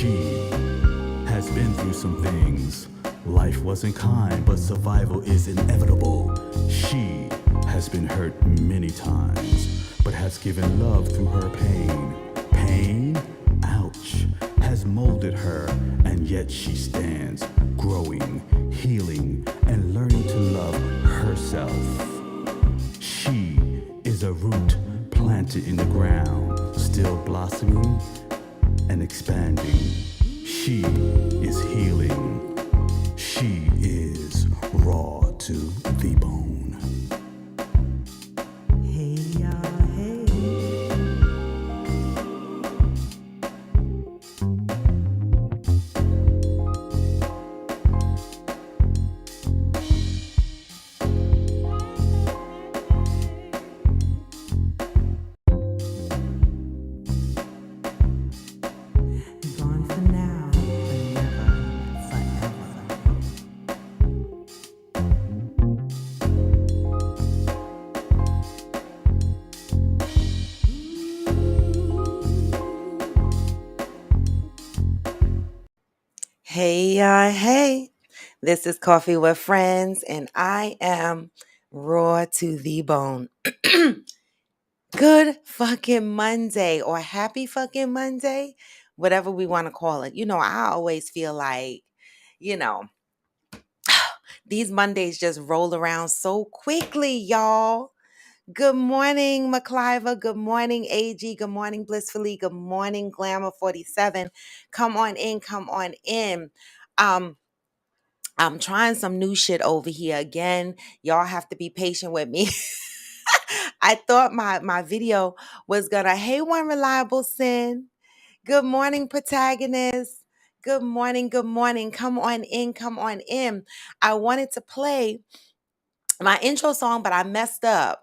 She has been through some things. Life wasn't kind, but survival is inevitable. She has been hurt many times, but has given love through her pain. Pain, ouch, has molded her, and yet she stands, growing, healing, and learning to love herself. She is a root planted in the ground, still blossoming and expanding. She is healing. She is raw to the bone. Hey, y'all, hey. Gone for now, but never forever. Hey. This is Coffee with Friends, and I am raw to the bone. Good fucking Monday, or happy fucking Monday, whatever we want to call it. I always feel like, you know, these Mondays just roll around so quickly, y'all. Good morning, McCliver. Good morning, AG. Good morning, Blissfully. Good morning, Glamour 47. Come on in, come on in. Um, I'm trying some new shit over here again. Y'all have to be patient with me. I thought my video was gonna, hey, one reliable sin. Good morning, protagonist. Good morning, good morning. Come on in, come on in. I wanted to play my intro song, but I messed up.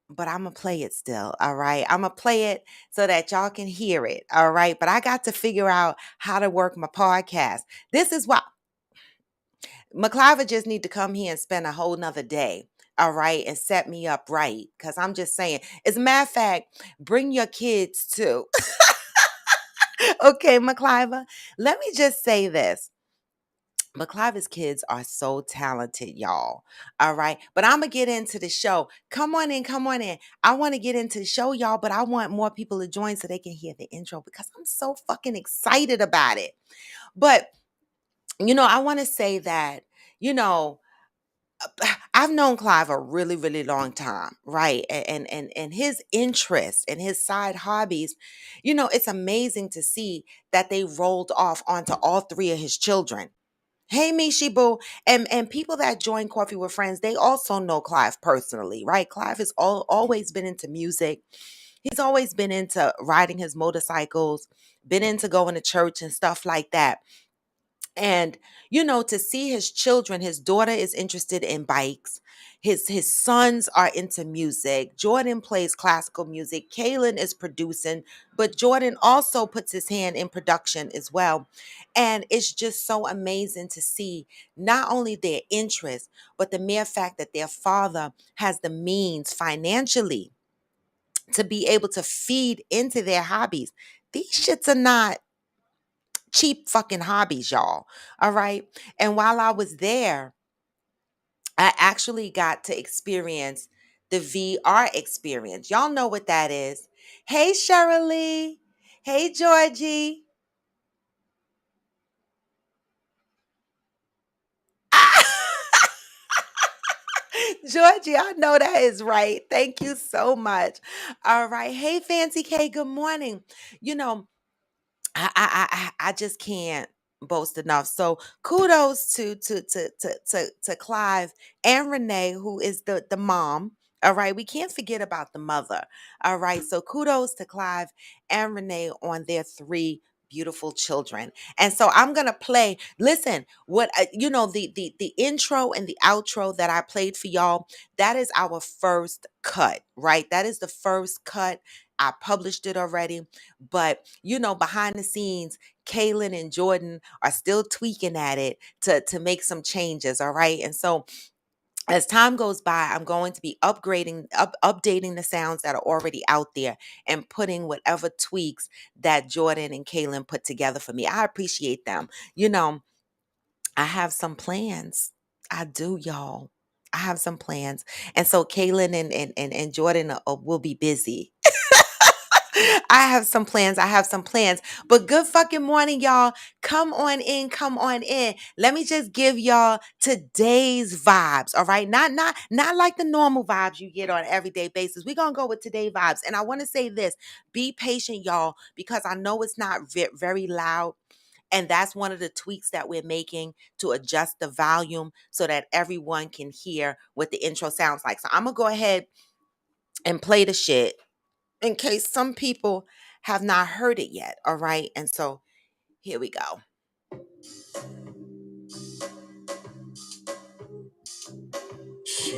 But I'm gonna play it still. All right. I'm gonna play it so that y'all can hear it. All right. But I got to figure out how to work my podcast. This is why McCliver just need to come here and spend a whole nother day. All right, and set me up right. Cause I'm just saying, as a matter of fact, bring your kids too. Okay, McCliver. Let me just say this. McCliver's kids are so talented, y'all. All right. But I'm going to get into the show. Come on in. Come on in. I want to get into the show, y'all, but I want more people to join so they can hear the intro because I'm so fucking excited about it. But, I want to say that, you know, I've known Clive a really, really long time, right? And his interests and his side hobbies, it's amazing to see that they rolled off onto all three of his children. Hey, Mishi Boo. And people that join Coffee with Friends, they also know Clive personally, right? Clive has always been into music. He's always been into riding his motorcycles, been into going to church and stuff like that. And, to see his children, his daughter is interested in bikes. His sons are into music. Jordan plays classical music. Kaylin is producing, but Jordan also puts his hand in production as well. And it's just so amazing to see not only their interest, but the mere fact that their father has the means financially to be able to feed into their hobbies. These shits are not cheap fucking hobbies, y'all. All right. And while I was there, I actually got to experience the VR experience. Y'all know what that is. Hey, Shirley. Hey, Georgie. Georgie, I know that is right. Thank you so much. All right. Hey, Fancy K, good morning. You know, I just can't boast enough. So kudos to Clive and Renee, who is the mom. All right, we can't forget about the mother. All right, so kudos to Clive and Renee on their three beautiful children. And so I'm gonna play. Listen, what the intro and the outro that I played for y'all. That is our first cut, right? That is the first cut. I published it already. But, behind the scenes, Kaylin and Jordan are still tweaking at it to make some changes. All right. And so As time goes by, I'm going to be updating the sounds that are already out there and putting whatever tweaks that Jordan and Kaylin put together for me. I appreciate them. You know, I have some plans. I do, y'all. I have some plans. And so Kaylin and Jordan will be busy. I have some plans. I have some plans. But good fucking morning, y'all. Come on in. Come on in. Let me just give y'all today's vibes. All right. Not like the normal vibes you get on an everyday basis. We're gonna go with today vibes. And I want to say this: be patient, y'all, because I know it's not very loud. And that's one of the tweaks that we're making to adjust the volume so that everyone can hear what the intro sounds like. So I'm gonna go ahead and play the shit in case some people have not heard it yet. All right. And so here we go. She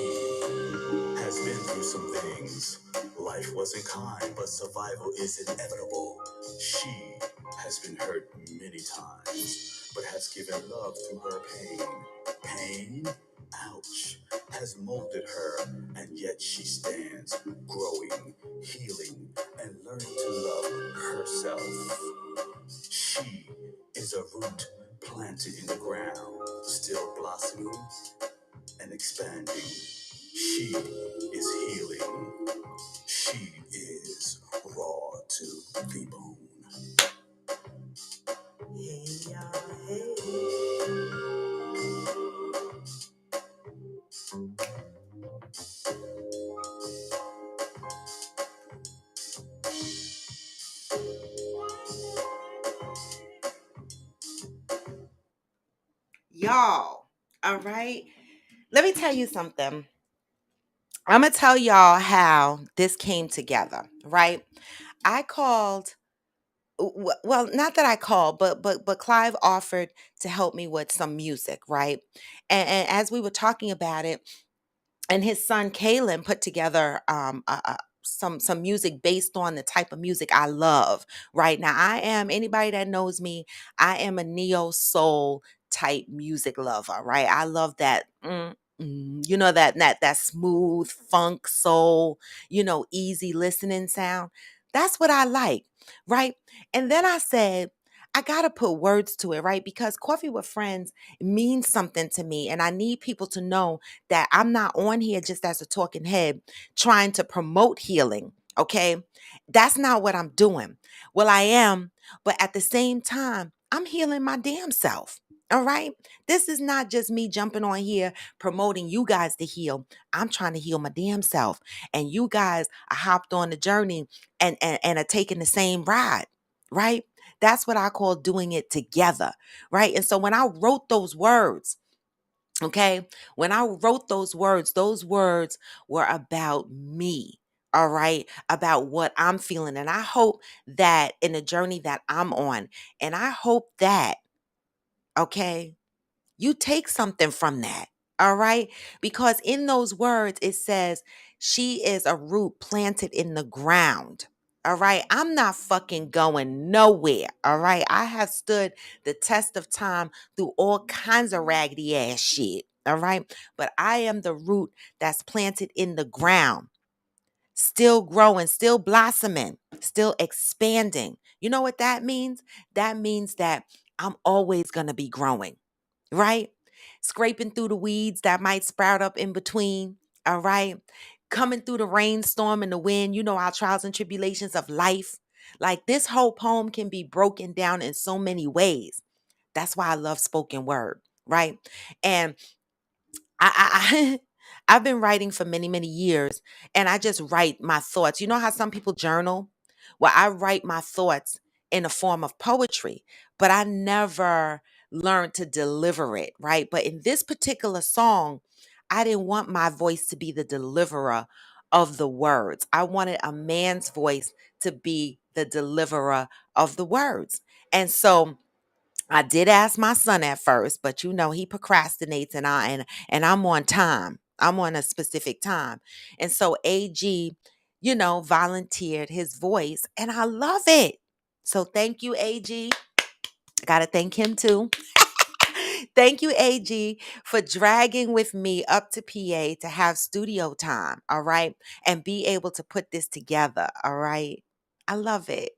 has been through some things. Life wasn't kind, but survival is inevitable. She has been hurt many times, but has given love through her pain. Pain, ouch, has molded her, and yet she stands, growing, healing, and learning to love herself. She is a root planted in the ground, still blossoming and expanding. She is healing. She is raw to the bone. Hey, hey. Y'all, all right? Let me tell you something. I'm going to tell y'all how this came together, right? I called well, not that I called, but Clive offered to help me with some music, right? And as we were talking about it, and his son Kalen put together some music based on the type of music I love. Right now, I am anybody that knows me. I am a neo soul type music lover. Right, I love that. You know that smooth funk soul. You know, easy listening sound. That's what I like. Right, and then I said. I got to put words to it, right? Because coffee with friends means something to me. And I need people to know that I'm not on here just as a talking head trying to promote healing. Okay. That's not what I'm doing. Well, I am, but at the same time, I'm healing my damn self. All right. This is not just me jumping on here promoting you guys to heal. I'm trying to heal my damn self. And you guys are hopped on the journey and are taking the same ride. Right. That's what I call doing it together. Right. And so when I wrote those words, okay. When I wrote those words were about me. All right. About what I'm feeling. And I hope that in the journey that I'm on, and I hope that, okay, you take something from that. All right. Because in those words, it says she is a root planted in the ground. All right. I'm not fucking going nowhere. All right. I have stood the test of time through all kinds of raggedy ass shit. All right. But I am the root that's planted in the ground, still growing, still blossoming, still expanding. You know what that means? That means that I'm always going to be growing, right? Scraping through the weeds that might sprout up in between, all right? Coming through the rainstorm and the wind, you know, our trials and tribulations of life. Like this whole poem can be broken down in so many ways. That's why I love spoken word, right? And I I've been writing for many years, and I just write my thoughts. You know how some people journal? Well, I write my thoughts in a form of poetry, but I never learned to deliver it, right? But in this particular song, I didn't want my voice to be the deliverer of the words. I wanted a man's voice to be the deliverer of the words. And so I did ask my son at first, but you know he procrastinates, and I'm on time. I'm on a specific time, and so AG, you know, volunteered his voice, and I love it. So thank you, AG. I gotta thank him too. Thank you, AG, for dragging with me up to PA to have studio time, all right? And be able to put this together, all right? I love it.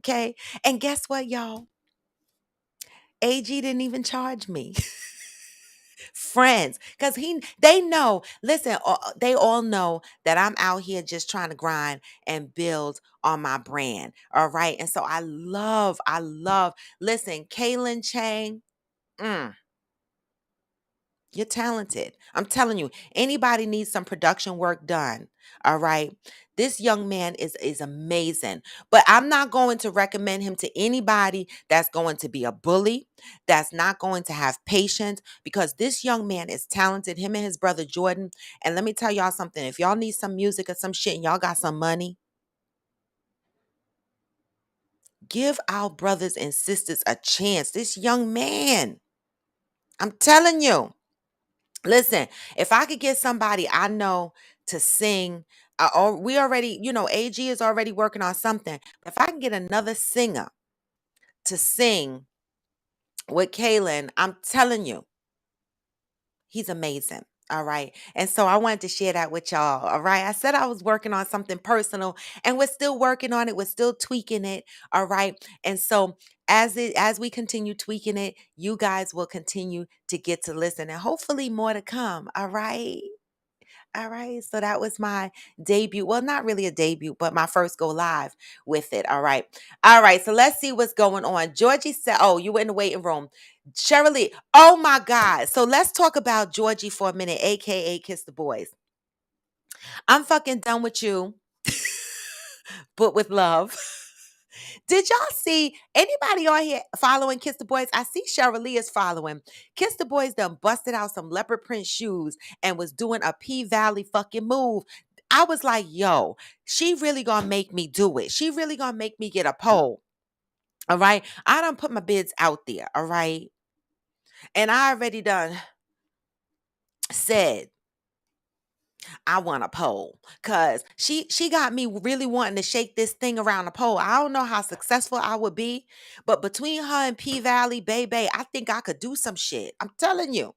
Okay. And guess what, y'all? AG didn't even charge me. Friends, because they know, listen, they all know that I'm out here just trying to grind and build on my brand. All right. And so I love, listen, Kaylin Chang. mm, You're talented. I'm telling you, anybody needs some production work done. All right. This young man is amazing. But I'm not going to recommend him to anybody that's going to be a bully, that's not going to have patience, because this young man is talented. Him and his brother Jordan. And let me tell y'all something. If y'all need some music or some shit and y'all got some money, give our brothers and sisters a chance. This young man, I'm telling you. Listen, if I could get somebody I know to sing, or we already, AG is already working on something. If I can get another singer to sing with Kaylin, I'm telling you, he's amazing. All right. And so I wanted to share that with y'all. All right. I said I was working on something personal and we're still working on it. We're still tweaking it. All right. And so as we continue tweaking it, you guys will continue to get to listen and hopefully more to come. All right. All right. So that was my debut. Well, not really a debut, but my first go live with it. All right. All right. So let's see what's going on. Georgie said, oh, you were in the waiting room. Cheryl, oh my God. So let's talk about Georgie for a minute, AKA Kiss the Boys. I'm fucking done with you, but with love. Did y'all see anybody on here following Kiss the Boys? I see Cheryl Lee is following. Kiss the Boys done busted out some leopard print shoes and was doing a P Valley fucking move. I was like, yo, she really gonna make me do it. She really gonna make me get a pole. All right. I done put my bids out there. All right. And I already done said I want a pole. Cause she got me really wanting to shake this thing around the pole. I don't know how successful I would be, but between her and P Valley, baby, I think I could do some shit. I'm telling you.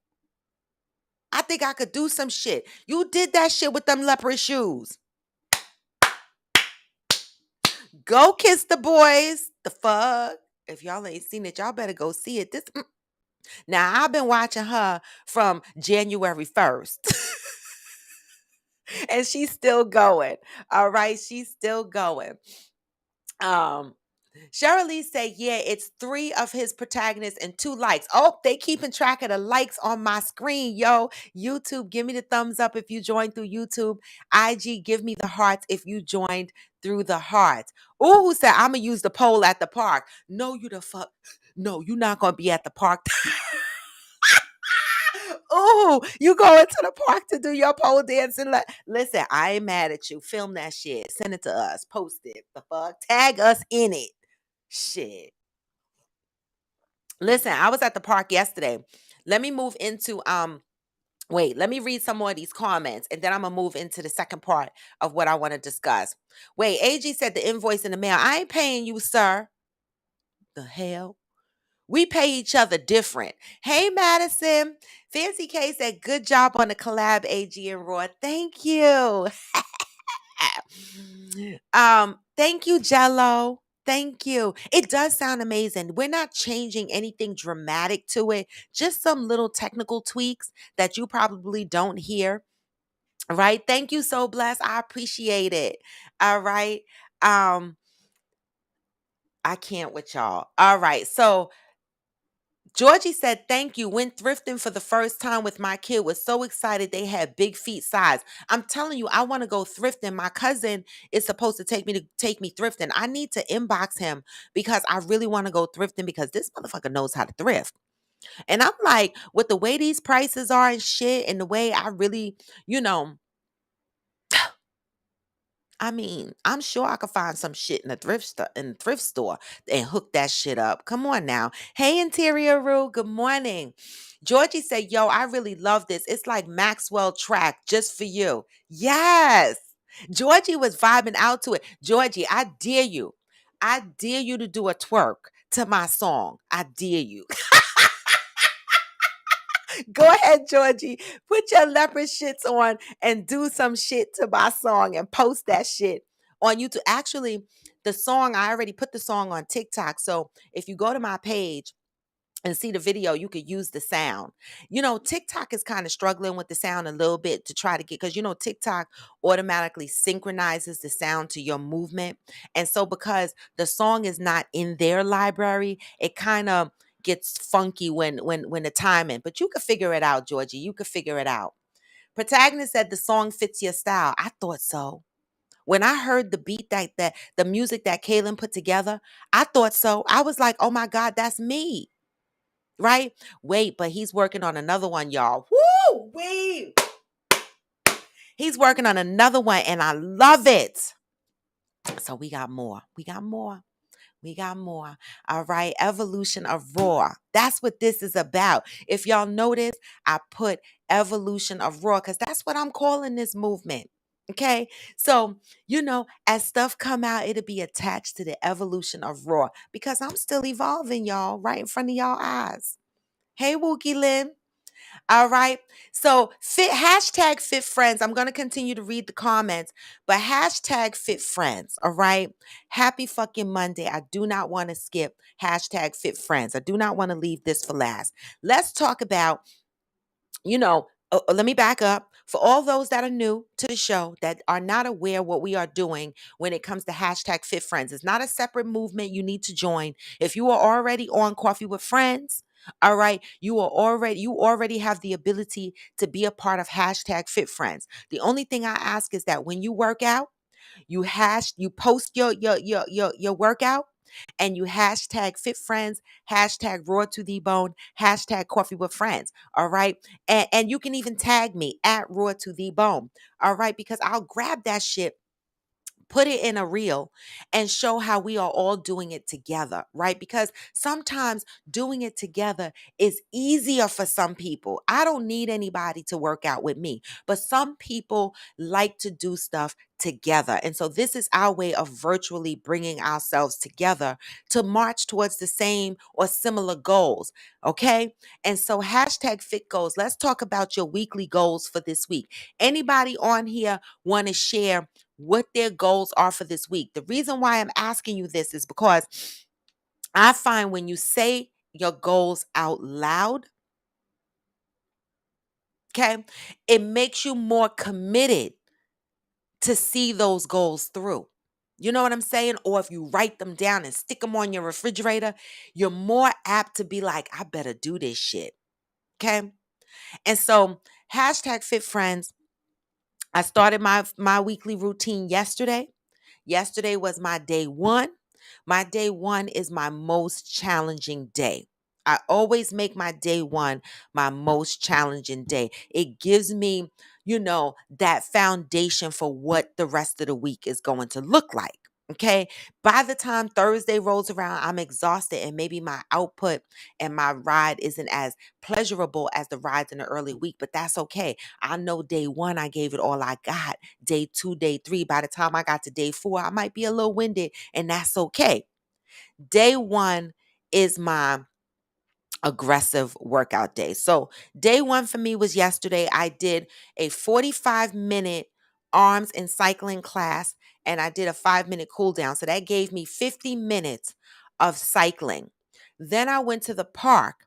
I think I could do some shit. You did that shit with them leopard shoes. Go Kiss the Boys. The fuck? If y'all ain't seen it, y'all better go see it. Now I've been watching her from January 1st. And she's still going. All right. She's still going. Um, Cheryl Lee said, yeah, it's 3 of his protagonists and 2 likes. Oh, they keeping track of the likes on my screen, yo. YouTube, give me the thumbs up if you joined through YouTube. IG, give me the hearts if you joined through the hearts. Ooh, who said, I'm going to use the poll at the park. No, you the fuck. No, you're not going to be at the park. Ooh, you going to the park to do your pole dancing? Listen, I ain't mad at you. Film that shit. Send it to us. Post it. The fuck? Tag us in it. Shit. Listen, I was at the park yesterday. Let me move into wait, let me read some more of these comments and then I'm gonna move into the second part of what I want to discuss. Wait, AG said the invoice in the mail. I ain't paying you, sir. The hell? We pay each other different. Hey, Madison. Fancy K said, good job on the collab, AG and Raw. Thank you. Thank you, Jello. Thank you. It does sound amazing. We're not changing anything dramatic to it, just some little technical tweaks that you probably don't hear. Right? Thank you, so blessed. I appreciate it. All right. Um, I can't with y'all. All right. So Georgie said, thank you. Went thrifting for the first time with my kid. Was so excited they had big feet size. I'm telling you, I want to go thrifting. My cousin is supposed to take me thrifting. I need to inbox him because I really want to go thrifting because this motherfucker knows how to thrift. And I'm like, with the way these prices are and shit, and the way I really, you know, I mean, I'm sure I could find some shit in the thrift store and hook that shit up. Come on now. Hey, Interior Rule. Good morning. Georgie said, yo, I really love this. It's like Maxwell track just for you. Yes. Georgie was vibing out to it. Georgie, I dare you. I dare you to do a twerk to my song. I dare you. Go ahead, Georgie. Put your leopard shits on and do some shit to my song and post that shit on YouTube. Actually, the song, I already put the song on TikTok. So if you go to my page and see the video, you could use the sound. TikTok is kind of struggling with the sound a little bit to try to get, because TikTok automatically synchronizes the sound to your movement. And so because the song is not in their library, it kind of gets funky when the timing. But you could figure it out, Georgie. You could figure it out. Protagonist said the song fits your style. I thought so. When I heard the beat that the music that Kaylin put together, I thought so. I was like, oh my God, that's me. Right? Wait, but he's working on another one, y'all. Woo! Wait. He's working on another one, and I love it. So we got more. We got more. We got more. All right. Evolution of Raw. That's what this is about. If y'all notice, I put evolution of Raw because that's what I'm calling this movement. Okay. So, as stuff come out, it'll be attached to the evolution of Raw because I'm still evolving, y'all, right in front of y'all eyes. Hey, Wookie Lynn. All right. So hashtag fit friends. I'm going to continue to read the comments, but hashtag fit friends. All right. Happy fucking Monday. I do not want to skip hashtag fit friends. I do not want to leave this for last. Let's talk about, let me back up. For all those that are new to the show that are not aware what we are doing when it comes to hashtag fit friends, it's not a separate movement you need to join. If you are already on Coffee with Friends, all right, you already have the ability to be a part of hashtag fit friends. The only thing I ask is that when you work out, you post your workout and you hashtag fit friends, hashtag raw to the bone, hashtag coffee with friends. All right. And you can even tag me at raw to the bone. All right. Because I'll grab that shit, put it in a reel, and show how we are all doing it together, right? Because sometimes doing it together is easier for some people. I don't need anybody to work out with me, but some people like to do stuff together. And so this is our way of virtually bringing ourselves together to march towards the same or similar goals. Okay. And so hashtag fit goals. Let's talk about your weekly goals for this week. Anybody on here want to share what their goals are for this week? The reason why I'm asking you this is because I find when you say your goals out loud, okay, it makes you more committed to see those goals through. You know what I'm saying? Or if you write them down and stick them on your refrigerator, you're more apt to be like, I better do this shit. Okay. And so, hashtag fit friends. I started my weekly routine yesterday. Yesterday was my day one. My day one is my most challenging day. I always make my day one my most challenging day. It gives me, that foundation for what the rest of the week is going to look like. Okay. By the time Thursday rolls around, I'm exhausted and maybe my output and my ride isn't as pleasurable as the rides in the early week, but that's okay. I know day one, I gave it all I got. Day two, day three, by the time I got to day four, I might be a little winded, and that's okay. Day one is my aggressive workout day. So, day one for me was yesterday. I did a 45-minute arms and cycling class, and I did a 5-minute cool down. So, that gave me 50 minutes of cycling. Then I went to the park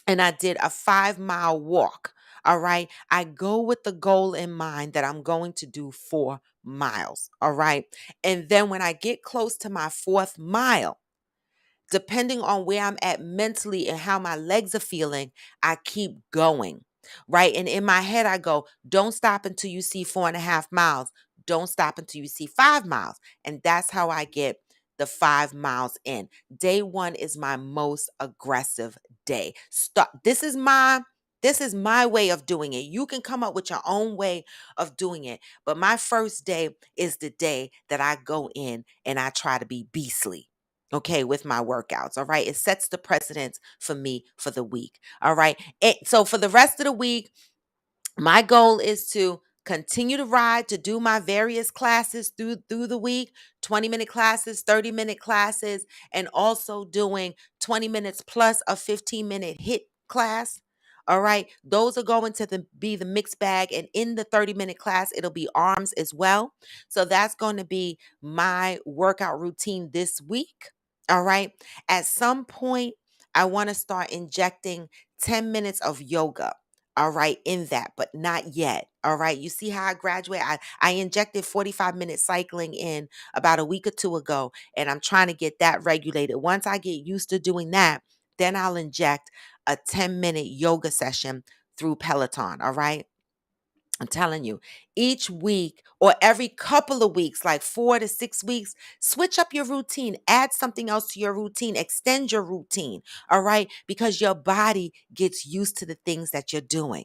and I did a 5-mile walk. All right. I go with the goal in mind that I'm going to do 4 miles. All right. And then when I get close to my fourth mile, depending on where I'm at mentally and how my legs are feeling, I keep going. Right. And in my head, I go, don't stop until you see 4.5 miles. Don't stop until you see 5 miles. And that's how I get the 5 miles in. Day one is my most aggressive day. Stop. This is my way of doing it. You can come up with your own way of doing it. But my first day is the day that I go in and I try to be beastly. Okay, with my workouts. All right. It sets the precedence for me for the week. All right. So for the rest of the week, my goal is to continue to ride, to do my various classes through the week, 20-minute classes, 30-minute classes, and also doing 20 minutes plus a 15-minute hit class. All right. Those are going to be the mixed bag. And in the 30-minute class, it'll be arms as well. So that's going to be my workout routine this week. All right. At some point, I want to start injecting 10 minutes of yoga. All right, in that, but not yet. All right. You see how I graduate? I injected 45-minute cycling in about a week or two ago, and I'm trying to get that regulated. Once I get used to doing that, then I'll inject a 10-minute yoga session through Peloton. All right. I'm telling you, each week or every couple of weeks, like 4 to 6 weeks, switch up your routine, add something else to your routine, extend your routine, all right? Because your body gets used to the things that you're doing.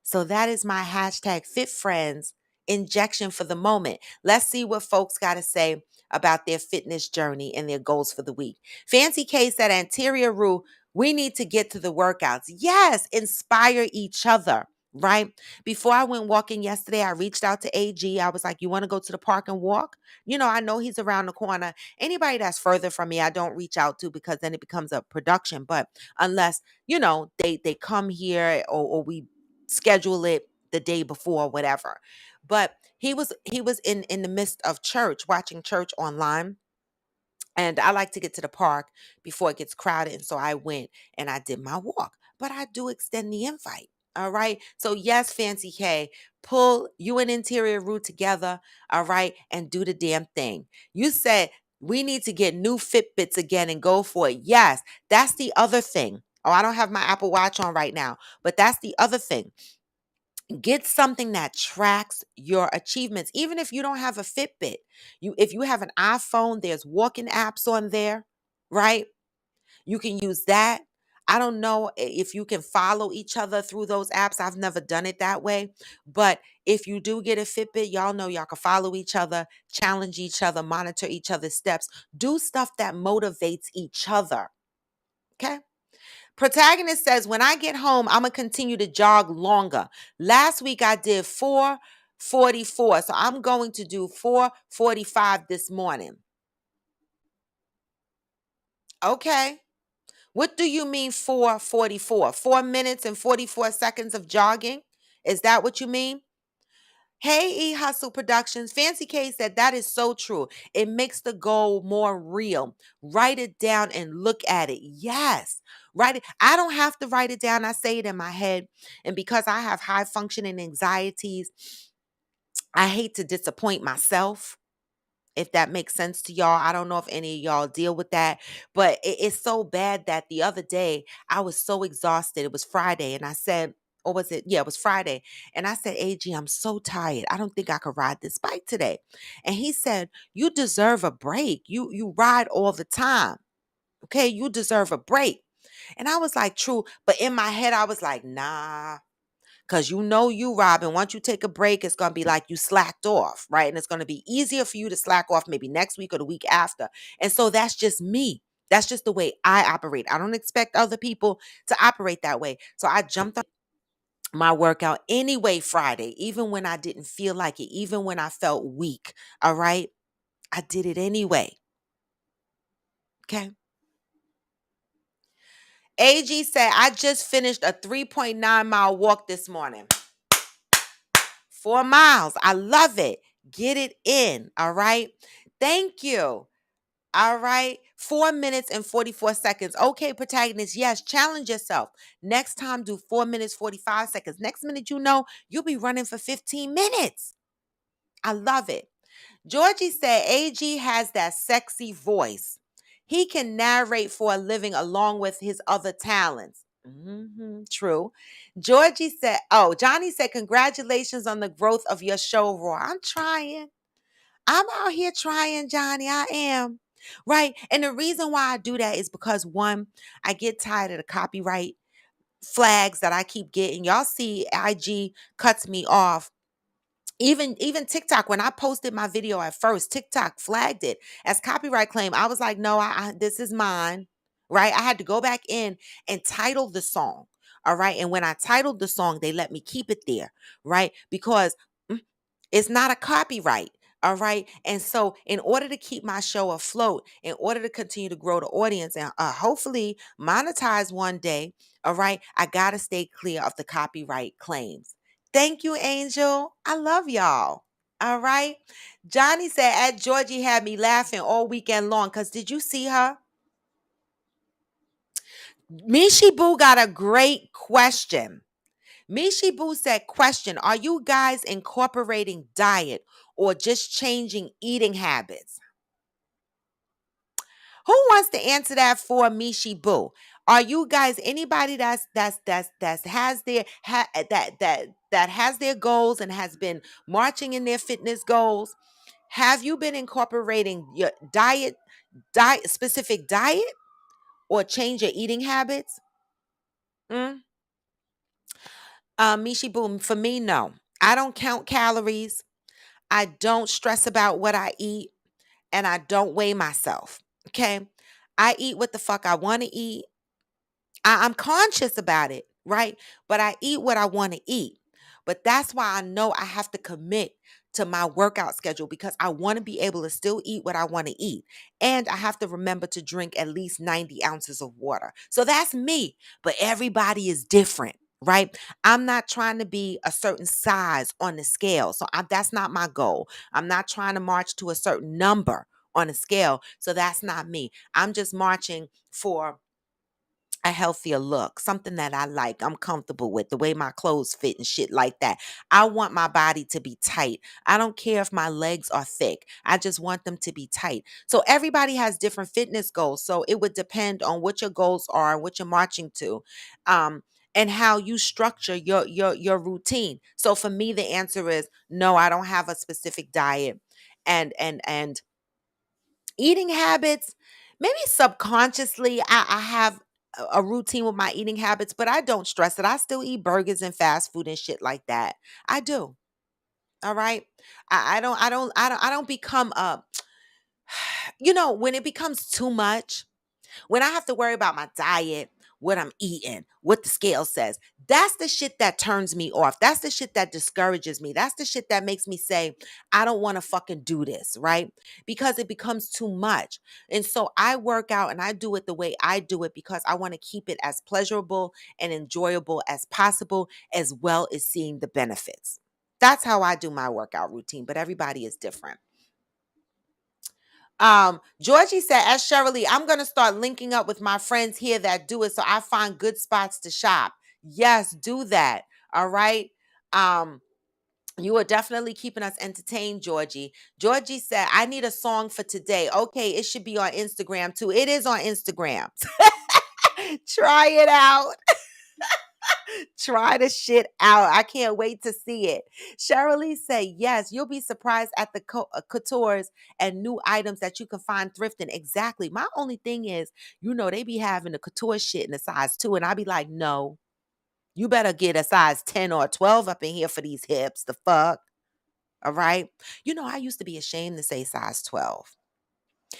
So that is my hashtag Fit Friends injection for the moment. Let's see what folks got to say about their fitness journey and their goals for the week. Fancy K said, Anterior Rue, we need to get to the workouts. Yes, inspire each other, right? Before I went walking yesterday, I reached out to AG. I was like, you want to go to the park and walk? You know, I know he's around the corner. Anybody that's further from me, I don't reach out to because then it becomes a production. But unless, they come here or we schedule it the day before, whatever. But he was in the midst of church, watching church online. And I like to get to the park before it gets crowded. And so I went and I did my walk. But I do extend the invite. All right. So, yes, Fancy K, pull you and Interior Root together. All right. And do the damn thing. You said we need to get new Fitbits again and go for it. Yes. That's the other thing. Oh, I don't have my Apple Watch on right now, but that's the other thing. Get something that tracks your achievements. Even if you don't have a Fitbit, if you have an iPhone, there's walking apps on there, right? You can use that. I don't know if you can follow each other through those apps. I've never done it that way. But if you do get a Fitbit, y'all know y'all can follow each other, challenge each other, monitor each other's steps, do stuff that motivates each other. Okay? Protagonist says, when I get home, I'm going to continue to jog longer. Last week I did 4:44. So I'm going to do 4:45 this morning. Okay. What do you mean 4:44? 4 minutes and 44 seconds of jogging? Is that what you mean? Hey, E Hustle Productions. Fancy K said that is so true. It makes the goal more real. Write it down and look at it. Yes. Write it. I don't have to write it down. I say it in my head. And because I have high functioning anxieties, I hate to disappoint myself, if that makes sense to y'all. I don't know if any of y'all deal with that, but it's so bad that the other day I was so exhausted. It was Friday and I said, or was it? Yeah, it was Friday. And I said, AG, I'm so tired. I don't think I could ride this bike today. And he said, you deserve a break. You ride all the time. Okay, you deserve a break. And I was like, true. But in my head, I was like, nah. Because you, Robin, once you take a break, it's going to be like you slacked off, right? And it's going to be easier for you to slack off maybe next week or the week after. And so that's just me. That's just the way I operate. I don't expect other people to operate that way. So I jumped on my workout anyway Friday, even when I didn't feel like it, even when I felt weak. All right. I did it anyway. Okay. AG said, I just finished a 3.9-mile walk this morning. 4 miles. I love it. Get it in. All right. Thank you. All right. 4 minutes and 44 seconds. Okay, protagonist. Yes, challenge yourself. Next time, do 4 minutes, 45 seconds. Next minute, you'll be running for 15 minutes. I love it. Georgie said AG has that sexy voice. He can narrate for a living along with his other talents. True. Johnny said, congratulations on the growth of your show, Raw. I'm trying. I'm out here trying, Johnny. I am. Right. And the reason why I do that is because one, I get tired of the copyright flags that I keep getting. Y'all see IG cuts me off. Even TikTok, when I posted my video at first, TikTok flagged it as copyright claim. I was like, no, this is mine, right? I had to go back in and title the song, all right? And when I titled the song, they let me keep it there, right? Because it's not a copyright. All right. And so, in order to keep my show afloat, in order to continue to grow the audience and hopefully monetize one day, all right, I got to stay clear of the copyright claims. Thank you, Angel. I love y'all. All right. Johnny said, at Georgie had me laughing all weekend long because did you see her? Mishi Boo got a great question. Mishi Boo said, question, are you guys incorporating diet or just changing eating habits? Who wants to answer that for Mishi Boo? Are you guys anybody that's has their that has their goals and has been marching in their fitness goals? Have you been incorporating your diet specific diet or change your eating habits? Mm? Mishi Boo, for me, no. I don't count calories. I don't stress about what I eat and I don't weigh myself. Okay. I eat what the fuck I want to eat. I'm conscious about it, right? But I eat what I want to eat. But that's why I know I have to commit to my workout schedule because I want to be able to still eat what I want to eat. And I have to remember to drink at least 90 ounces of water. So that's me. But everybody is different, right? I'm not trying to be a certain size on the scale. So that's not my goal. I'm not trying to march to a certain number on a scale. So that's not me. I'm just marching for a healthier look, something that I like, I'm comfortable with, the way my clothes fit and shit like that. I want my body to be tight. I don't care if my legs are thick. I just want them to be tight. So everybody has different fitness goals. So it would depend on what your goals are and what you're marching to. And how you structure your routine. So for me, the answer is no, I don't have a specific diet. And eating habits, maybe subconsciously, I have a routine with my eating habits, but I don't stress it. I still eat burgers and fast food and shit like that. I do. All right. I don't become when it becomes too much, when I have to worry about my diet, what I'm eating, what the scale says, that's the shit that turns me off. That's the shit that discourages me. That's the shit that makes me say, I don't want to fucking do this, right? Because it becomes too much. And so I work out and I do it the way I do it because I want to keep it as pleasurable and enjoyable as possible, as well as seeing the benefits. That's how I do my workout routine, but everybody is different. Georgie said, as Shirley, I'm gonna start linking up with my friends here that do it so I find good spots to shop. Yes, do that. All right. Um, you are definitely keeping us entertained, Georgie. Georgie said, I need a song for today. Okay, it should be on Instagram too. It is on Instagram. Try it out. Try the shit out. I can't wait to see it. Cheryl say, yes, you'll be surprised at the coutures and new items that you can find thrifting. Exactly. My only thing is, they be having the couture shit in a size 2. And I be like, no, you better get a size 10 or 12 up in here for these hips. The fuck? All right. I used to be ashamed to say size 12.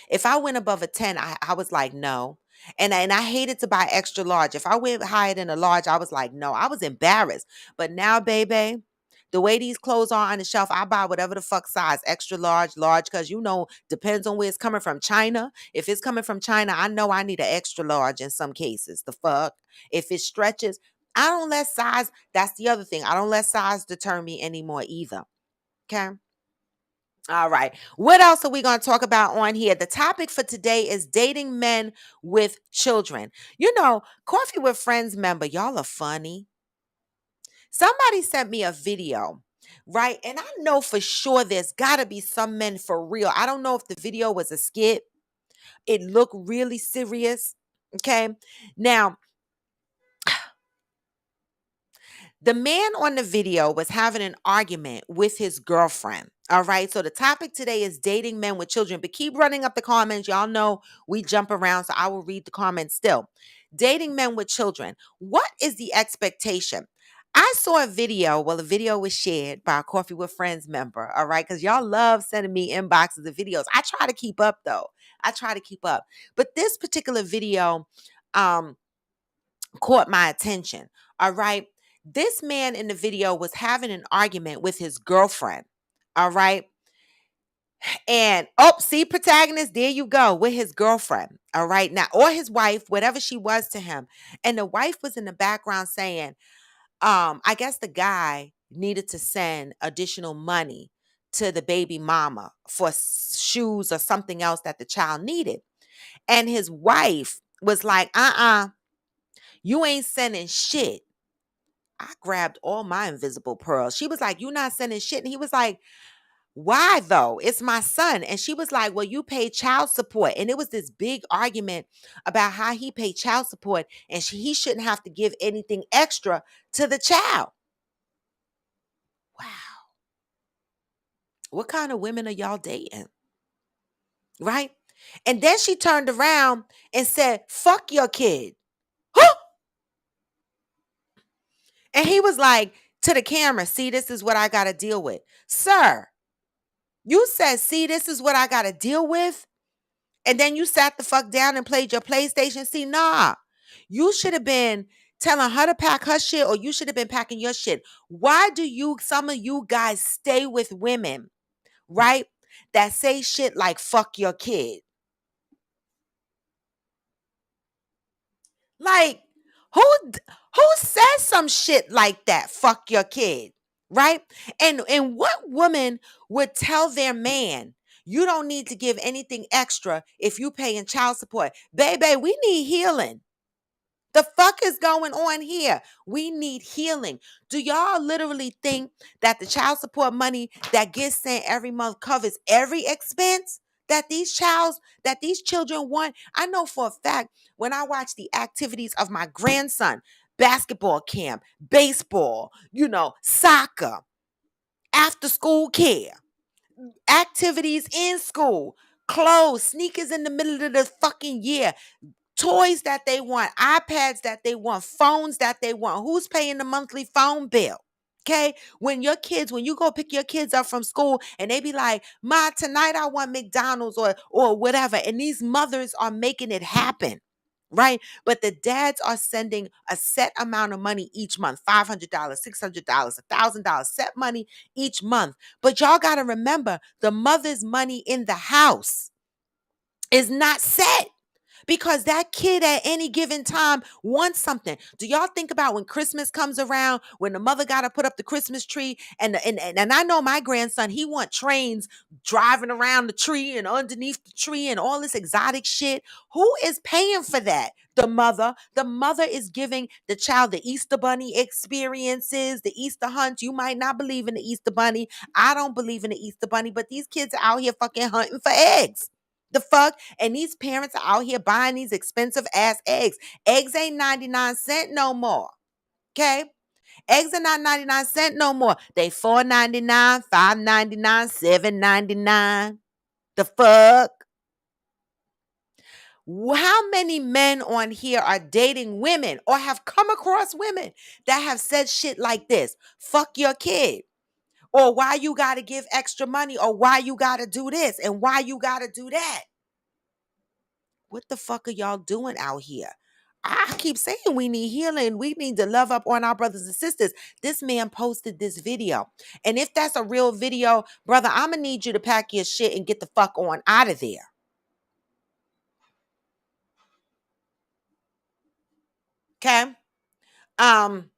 If I went above a 10, I was like, no. And I hated to buy extra large. If I went higher than a large, I was like, no. I was embarrassed. But now, baby, the way these clothes are on the shelf, I buy whatever the fuck size, extra large, because depends on where it's coming from. China. If it's coming from China, I know I need an extra large in some cases. The fuck. If it stretches, I don't let size. That's the other thing. I don't let size deter me anymore either. Okay. All right. What else are we going to talk about on here? The topic for today is dating men with children. Coffee with Friends member, y'all are funny. Somebody sent me a video, right? And I know for sure there's got to be some men for real. I don't know if the video was a skit. It looked really serious. Okay. Now, the man on the video was having an argument with his girlfriend. All right. So the topic today is dating men with children, but keep running up the comments. Y'all know we jump around, so I will read the comments still. Dating men with children. What is the expectation? I saw a video. Well, the video was shared by a Coffee with Friends member. All right. Because y'all love sending me inboxes of videos. I try to keep up, though. I try to keep up. But this particular video, caught my attention. All right. This man in the video was having an argument with his girlfriend. All right. And oh, see, protagonist, there you go with his girlfriend. All right. Now, or his wife, whatever she was to him. And the wife was in the background saying, I guess the guy needed to send additional money to the baby mama for shoes or something else that the child needed. And his wife was like, you ain't sending shit. I grabbed all my invisible pearls. She was like, you not sending shit. And he was like, why though? It's my son. And she was like, well, you pay child support. And it was this big argument about how he paid child support and he shouldn't have to give anything extra to the child. Wow. What kind of women are y'all dating? Right? And then she turned around and said, fuck your kid. Huh? And he was like to the camera, see, this is what I got to deal with. Sir, you said, see, this is what I got to deal with. And then you sat the fuck down and played your PlayStation. See, nah, you should have been telling her to pack her shit or you should have been packing your shit. Why do some of you guys stay with women, right, that say shit like fuck your kid? Like, who who says some shit like that? Fuck your kid, right? And what woman would tell their man, you don't need to give anything extra if you paying child support? Baby, we need healing. The fuck is going on here? We need healing. Do y'all literally think that the child support money that gets sent every month covers every expense that these children want? I know for a fact when I watch the activities of my grandson, basketball camp, baseball, soccer, after school care, activities in school, clothes, sneakers in the middle of the fucking year, toys that they want, iPads that they want, phones that they want. Who's paying the monthly phone bill? Okay. When you go pick your kids up from school and they be like, Ma, tonight I want McDonald's or whatever. And these mothers are making it happen. Right. But the dads are sending a set amount of money each month, $500, $600, $1,000, set money each month. But y'all got to remember the mother's money in the house is not set. Because that kid at any given time wants something. Do y'all think about when Christmas comes around, when the mother got to put up the Christmas tree? And I know my grandson, he want trains driving around the tree and underneath the tree and all this exotic shit. Who is paying for that? The mother. The mother is giving the child the Easter Bunny experiences, the Easter hunt. You might not believe in the Easter Bunny. I don't believe in the Easter Bunny, but these kids are out here fucking hunting for eggs. The fuck? And these parents are out here buying these expensive ass eggs. Eggs ain't 99 cents no more. Okay? Eggs are not 99 cents no more. They $4.99, $5.99, $7.99. The fuck? How many men on here are dating women or have come across women that have said shit like this? Fuck your kid. Or why you gotta give extra money, or why you gotta do this, and why you gotta do that. What the fuck are y'all doing out here? I keep saying we need healing. We need to love up on our brothers and sisters. This man posted this video. And if that's a real video, brother, I'm going to need you to pack your shit and get the fuck on out of there. Okay? Um,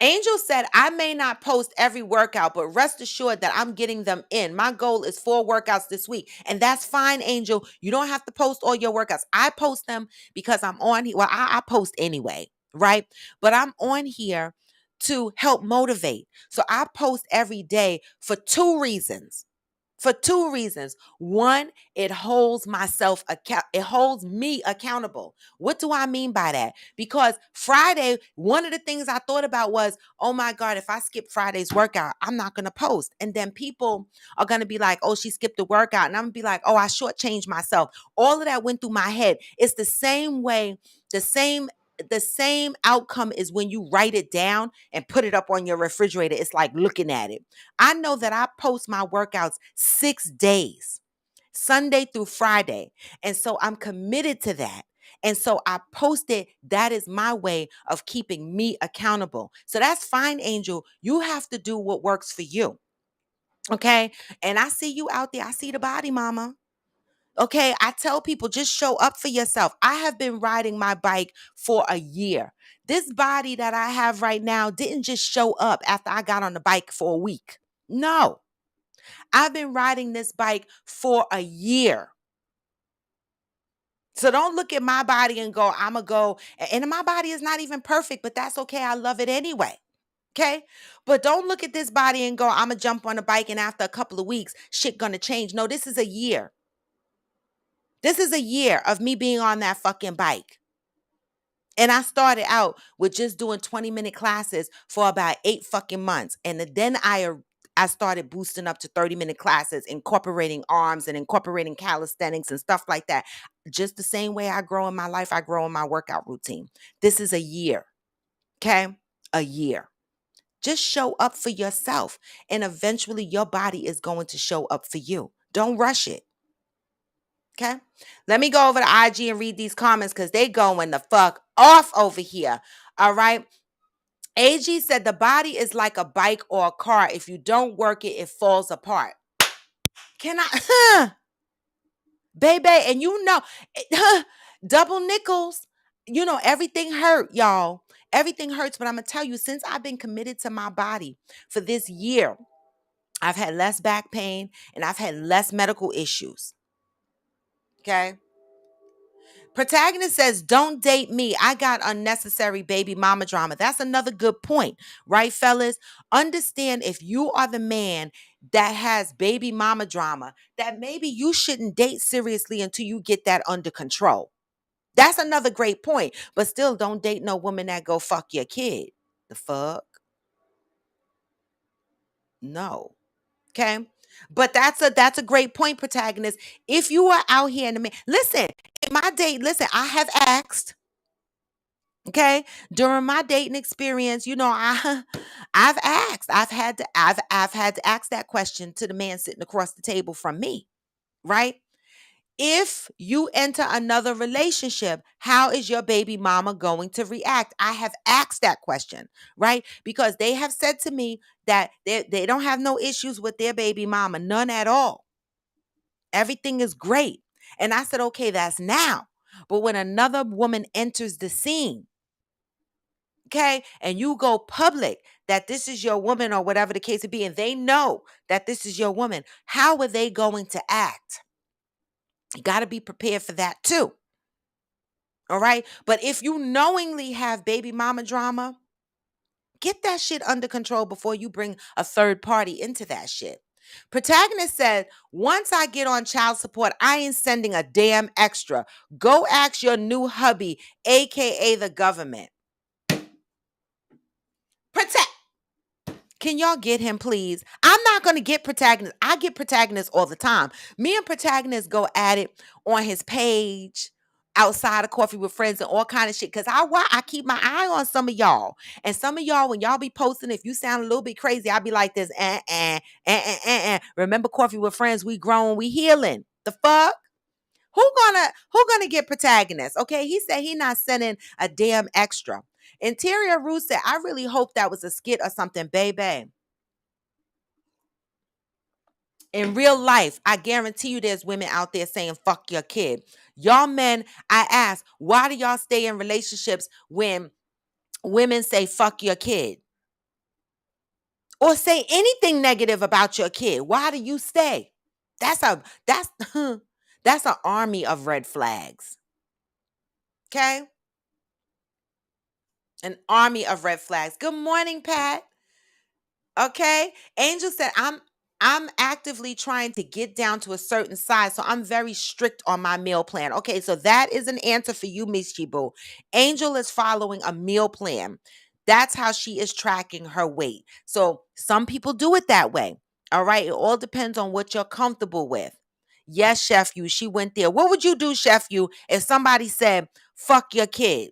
Angel said, I may not post every workout, but rest assured that I'm getting them in. My goal is 4 workouts this week. And that's fine, Angel. You don't have to post all your workouts. I post them because I'm on here. Well, I post anyway, right? But I'm on here to help motivate. So I post every day for 2 reasons. For 2 reasons. One, it holds it holds me accountable. What do I mean by that? Because Friday, one of the things I thought about was, oh my God, if I skip Friday's workout, I'm not going to post. And then people are going to be like, oh, she skipped the workout. And I'm going to be like, oh, I shortchanged myself. All of that went through my head. It's the same way, the same outcome is when you write it down and put it up on your refrigerator. It's like looking at it. I know that I post my workouts 6 days, Sunday through Friday. And so I'm committed to that. And so I post it. That is my way of keeping me accountable. So that's fine, Angel. You have to do what works for you. Okay. And I see you out there. I see the body, mama. Okay. I tell people just show up for yourself. I have been riding my bike for a year. This body that I have right now didn't just show up after I got on the bike for a week. No, I've been riding this bike for a year. So don't look at my body and go, I'm going to go. And my body is not even perfect, but that's okay. I love it anyway. Okay. But don't look at this body and go, I'm going to jump on a bike and after a couple of weeks, shit going to change. No, this is a year. This is a year of me being on that fucking bike. And I started out with just doing 20-minute classes for about 8 fucking months. And then I started boosting up to 30-minute classes, incorporating arms and incorporating calisthenics and stuff like that. Just the same way I grow in my life, I grow in my workout routine. This is a year. Okay? A year. Just show up for yourself. And eventually your body is going to show up for you. Don't rush it. Okay. Let me go over to IG and read these comments because they going the fuck off over here. All right. AG said the body is like a bike or a car. If you don't work it, it falls apart. Can I, baby? And double nickels. Everything hurt, y'all. Everything hurts. But I'm going to tell you, since I've been committed to my body for this year, I've had less back pain and I've had less medical issues. Okay. Protagonist says, don't date me. I got unnecessary baby mama drama. That's another good point, right, fellas? Understand if you are the man that has baby mama drama, that maybe you shouldn't date seriously until you get that under control. That's another great point. But still, don't date no woman that go fuck your kid. The fuck? No. Okay. But that's a great point, protagonist. If you are out here in the listen, in my date, listen, I have asked. Okay. During my dating experience, I've asked. I've had to ask that question to the man sitting across the table from me, right? If you enter another relationship, how is your baby mama going to react? I have asked that question, right? Because they have said to me that they don't have no issues with their baby mama, none at all. Everything is great. And I said, okay, that's now. But when another woman enters the scene, okay, and you go public that this is your woman or whatever the case may be, and they know that this is your woman, how are they going to act? You got to be prepared for that too. All right. But if you knowingly have baby mama drama, get that shit under control before you bring a third party into that shit. Protagonist said, once I get on child support, I ain't sending a damn extra. Go ask your new hubby, AKA the government. Can y'all get him, please? I'm not going to get protagonist. I get protagonist all the time. Me and protagonist go at it on his page, outside of Coffee with Friends and all kind of shit. Because I keep my eye on some of y'all. And some of y'all, when y'all be posting, if you sound a little bit crazy, I'll be like this. Remember Coffee with Friends? We grown, we healing. The fuck? Who gonna get protagonist? Okay, he said he not sending a damn extra. Interior Ruth said, I really hope that was a skit or something, baby. In real life, I guarantee you there's women out there saying, fuck your kid. Y'all men, I ask, why do y'all stay in relationships when women say, fuck your kid? Or say anything negative about your kid? Why do you stay? That's that's an army of red flags. Okay? An army of red flags. Good morning, Pat. Okay. Angel said, I'm actively trying to get down to a certain size. So I'm very strict on my meal plan. Okay, so that is an answer for you, Miss Chibu. Angel is following a meal plan. That's how she is tracking her weight. So some people do it that way. All right. It all depends on what you're comfortable with. Yes, Chef You, she went there. What would you do, Chef You, if somebody said, fuck your kid?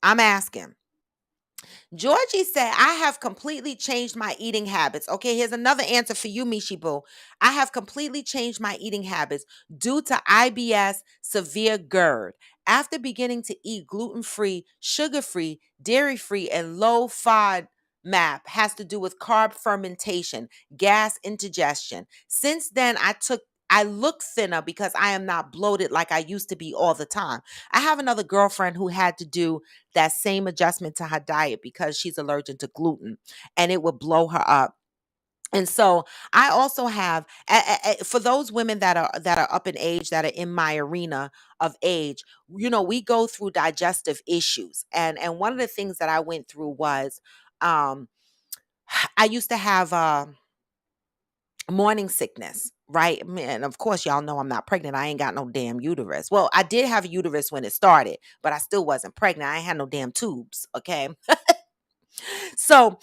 I'm asking. Georgie said, I have completely changed my eating habits. Okay, here's another answer for you, Mishibu. I have completely changed my eating habits due to IBS, severe GERD. After beginning to eat gluten-free, sugar-free, dairy-free, and low FOD map has to do with carb fermentation, gas indigestion. Since then, I look thinner because I am not bloated like I used to be all the time. I have another girlfriend who had to do that same adjustment to her diet because she's allergic to gluten, and it would blow her up. And so I also have for those women that are up in age, that are in my arena of age, we go through digestive issues. And one of the things that I went through was um I used to have morning sickness, right? And of course, y'all know I'm not pregnant. I ain't got no damn uterus. Well, I did have a uterus when it started, but I still wasn't pregnant. I ain't had no damn tubes. Okay. So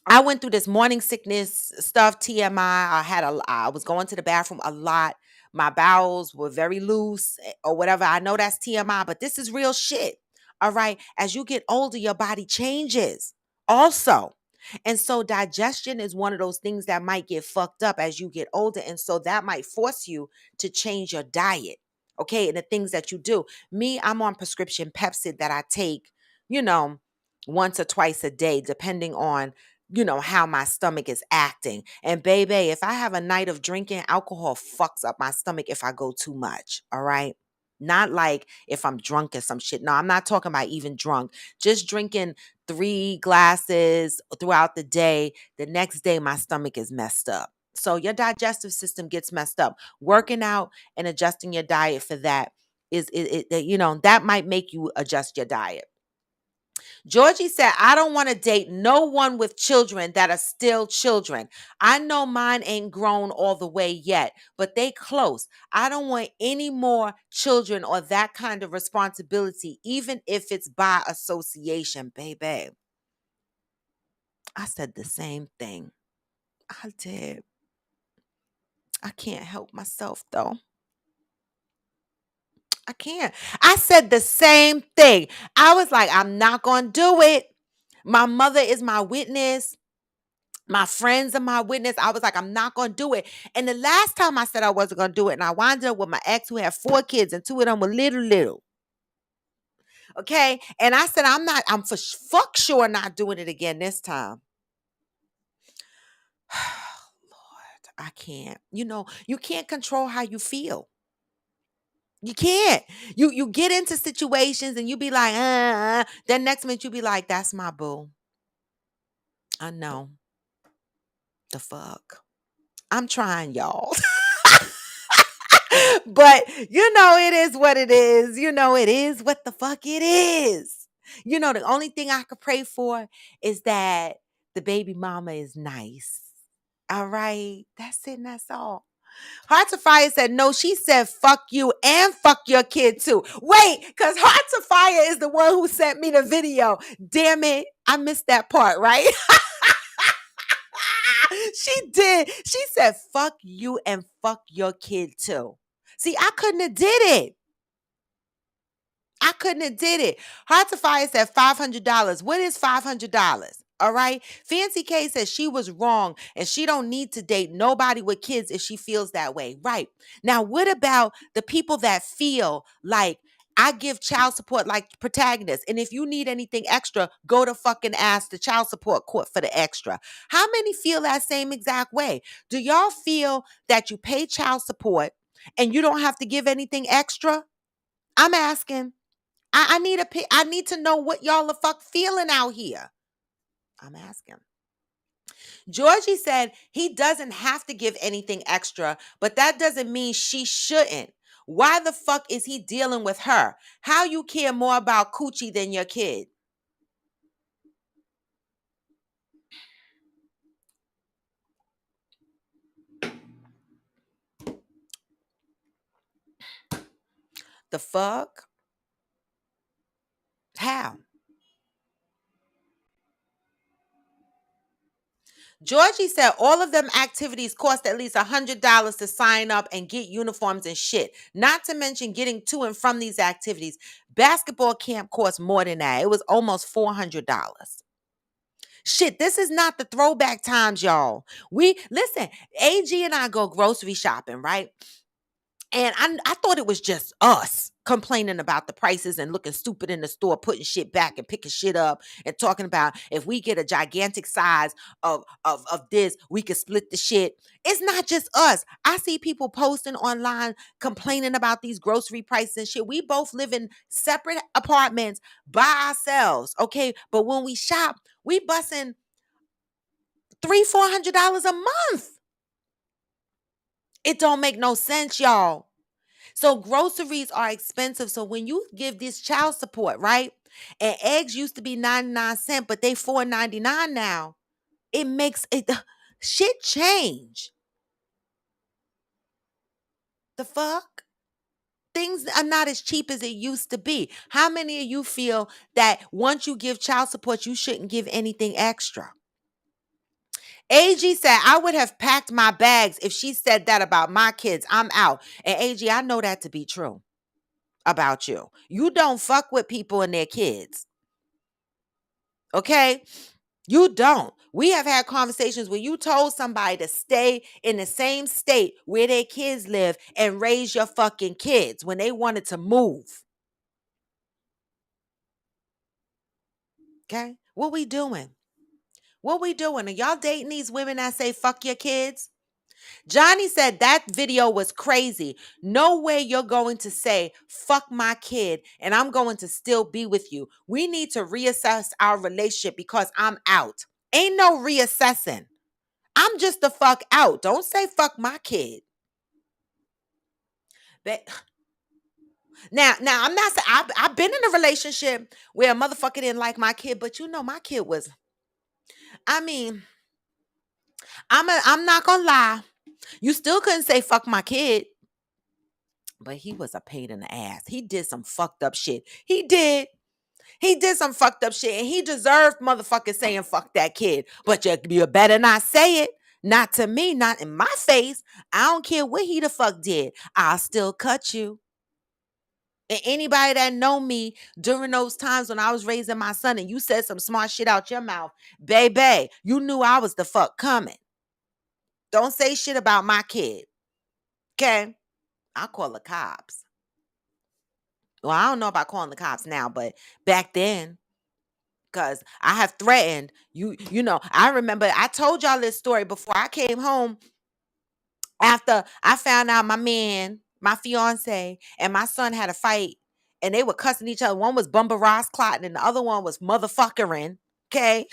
I went through this morning sickness stuff, TMI. I was going to the bathroom a lot. My bowels were very loose, or whatever. I know that's TMI, but this is real shit. All right. As you get older, your body changes also. And so digestion is one of those things that might get fucked up as you get older. And so that might force you to change your diet. Okay. And the things that you do. Me, I'm on prescription Pepsid that I take, you know, once or twice a day, depending on how my stomach is acting. And baby, if I have a night of drinking, alcohol fucks up my stomach if I go too much. All right. Not like if I'm drunk or some shit. No, I'm not talking about even drunk. Just drinking 3 glasses throughout the day. The next day, my stomach is messed up. So your digestive system gets messed up. Working out and adjusting your diet for that that might make you adjust your diet. Georgie said, I don't want to date no one with children that are still children. I know mine ain't grown all the way yet, but they close. I don't want any more children or that kind of responsibility, even if it's by association, baby. I said the same thing. I did. I can't help myself though. I can't. I said the same thing. I was like, I'm not going to do it. My mother is my witness. My friends are my witness. I was like, I'm not going to do it. And the last time I said I wasn't going to do it, and I wound up with my ex who had 4 kids, and 2 of them were little. Okay. And I said, I'm for fuck sure not doing it again this time. Lord, I can't. You can't control how you feel. You can't. You get into situations and you be like, then next minute you be like, that's my boo. I know. The fuck. I'm trying, y'all. But it is what it is. It is what the fuck it is. The only thing I could pray for is that the baby mama is nice. All right. That's it and that's all. Hearts of Fire said, no, she said, fuck you and fuck your kid too. Wait, because Hearts of Fire is the one who sent me the video. Damn it. I missed that part, right? She did. She said, fuck you and fuck your kid too. See, I couldn't have did it. I couldn't have did it. Hearts of Fire said $500. What is $500? All right. Fancy K says she was wrong and she don't need to date nobody with kids if she feels that way. Right. Now, what about the people that feel like I give child support like protagonist, and if you need anything extra, go to fucking ask the child support court for the extra? How many feel that same exact way? Do y'all feel that you pay child support and you don't have to give anything extra? I'm asking. I need to know what y'all the fuck feeling out here. I'm asking. Georgie said he doesn't have to give anything extra, but that doesn't mean she shouldn't. Why the fuck is he dealing with her? How you care more about coochie than your kid? The fuck? How? Georgie said all of them activities cost at least $100 to sign up and get uniforms and shit. Not to mention getting to and from these activities. Basketball camp cost more than that. It was almost $400. Shit, this is not the throwback times, y'all. We listen, AG and I go grocery shopping, right? And I thought it was just us. complaining about the prices and looking stupid in the store, putting shit back and picking shit up and talking about if we get a gigantic size of this, we can split the shit. It's not just us. I see people posting online complaining about these grocery prices and shit. We both live in separate apartments by ourselves, okay? But when we shop, we busting $300-400 a month. It don't make no sense, y'all. So groceries are expensive. So when you give this child support, right? And eggs used to be 99 cents, but they $4.99 now. It makes it shit change. The fuck? Things are not as cheap as it used to be. How many of you feel that once you give child support, you shouldn't give anything extra? AG said, I would have packed my bags if she said that about my kids. I'm out. And AG, I know that to be true about you. You don't fuck with people and their kids. Okay? You don't. We have had conversations where you told somebody to stay in the same state where their kids live and raise your fucking kids when they wanted to move. Okay? What we doing? What we doing? Are y'all dating these women that say fuck your kids? Johnny said that video was crazy. No way you're going to say, fuck my kid, and I'm going to still be with you. We need to reassess our relationship because I'm out. Ain't no reassessing. I'm just the fuck out. Don't say fuck my kid. But now I'm not saying I've been in a relationship where a motherfucker didn't like my kid, but you know my kid was. I mean, I'm not gonna lie. You still couldn't say fuck my kid. But he was a pain in the ass. He did some fucked up shit. He did. He did some fucked up shit. And he deserved motherfuckers saying fuck that kid. But you better not say it. Not to me. Not in my face. I don't care what he the fuck did. I'll still cut you. And anybody that know me during those times when I was raising my son and you said some smart shit out your mouth, baby, you knew I was the fuck coming. Don't say shit about my kid. Okay? I'll call the cops. Well, I don't know about calling the cops now, but back then, because I have threatened you know, I remember I told y'all this story before I came home after I found out my man, my fiance, and my son had a fight and they were cussing each other. One was Bumba Ross clotting and the other one was motherfuckering. Okay.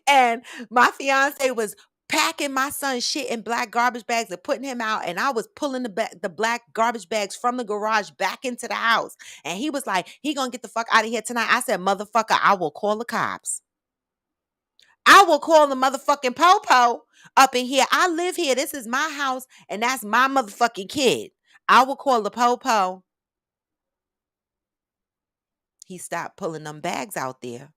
And my fiance was packing my son's shit in black garbage bags and putting him out. And I was pulling the black garbage bags from the garage back into the house. And he was like, he gonna get the fuck out of here tonight. I said, motherfucker, I will call the cops. I will call the motherfucking popo up in here. I live here. This is my house. And that's my motherfucking kid. I will call the popo. He stopped pulling them bags out there.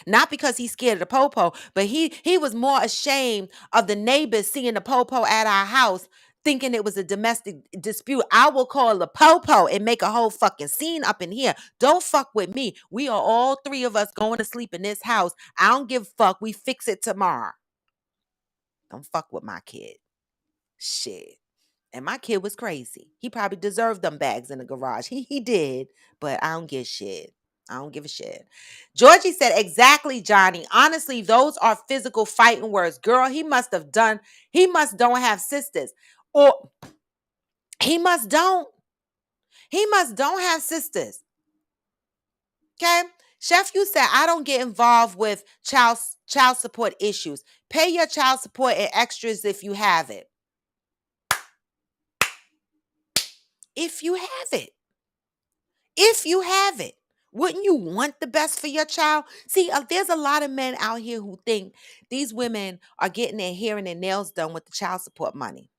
Not because he's scared of the popo, but he was more ashamed of the neighbors seeing the popo at our house, thinking it was a domestic dispute. I will call the popo and make a whole fucking scene up in here. Don't fuck with me. We are all three of us going to sleep in this house. I don't give a fuck. We fix it tomorrow. Don't fuck with my kid. Shit. And my kid was crazy. He probably deserved them bags in the garage. He did, but I don't give shit. I don't give a shit. Georgie said, exactly, Johnny. Honestly, those are physical fighting words. Girl, he must don't have sisters. Or he must don't have sisters. Okay? Chef, you said, I don't get involved with child support issues. Pay your child support and extras if you have it. If you have it. If you have it. Wouldn't you want the best for your child? See, there's a lot of men out here who think these women are getting their hair and their nails done with the child support money.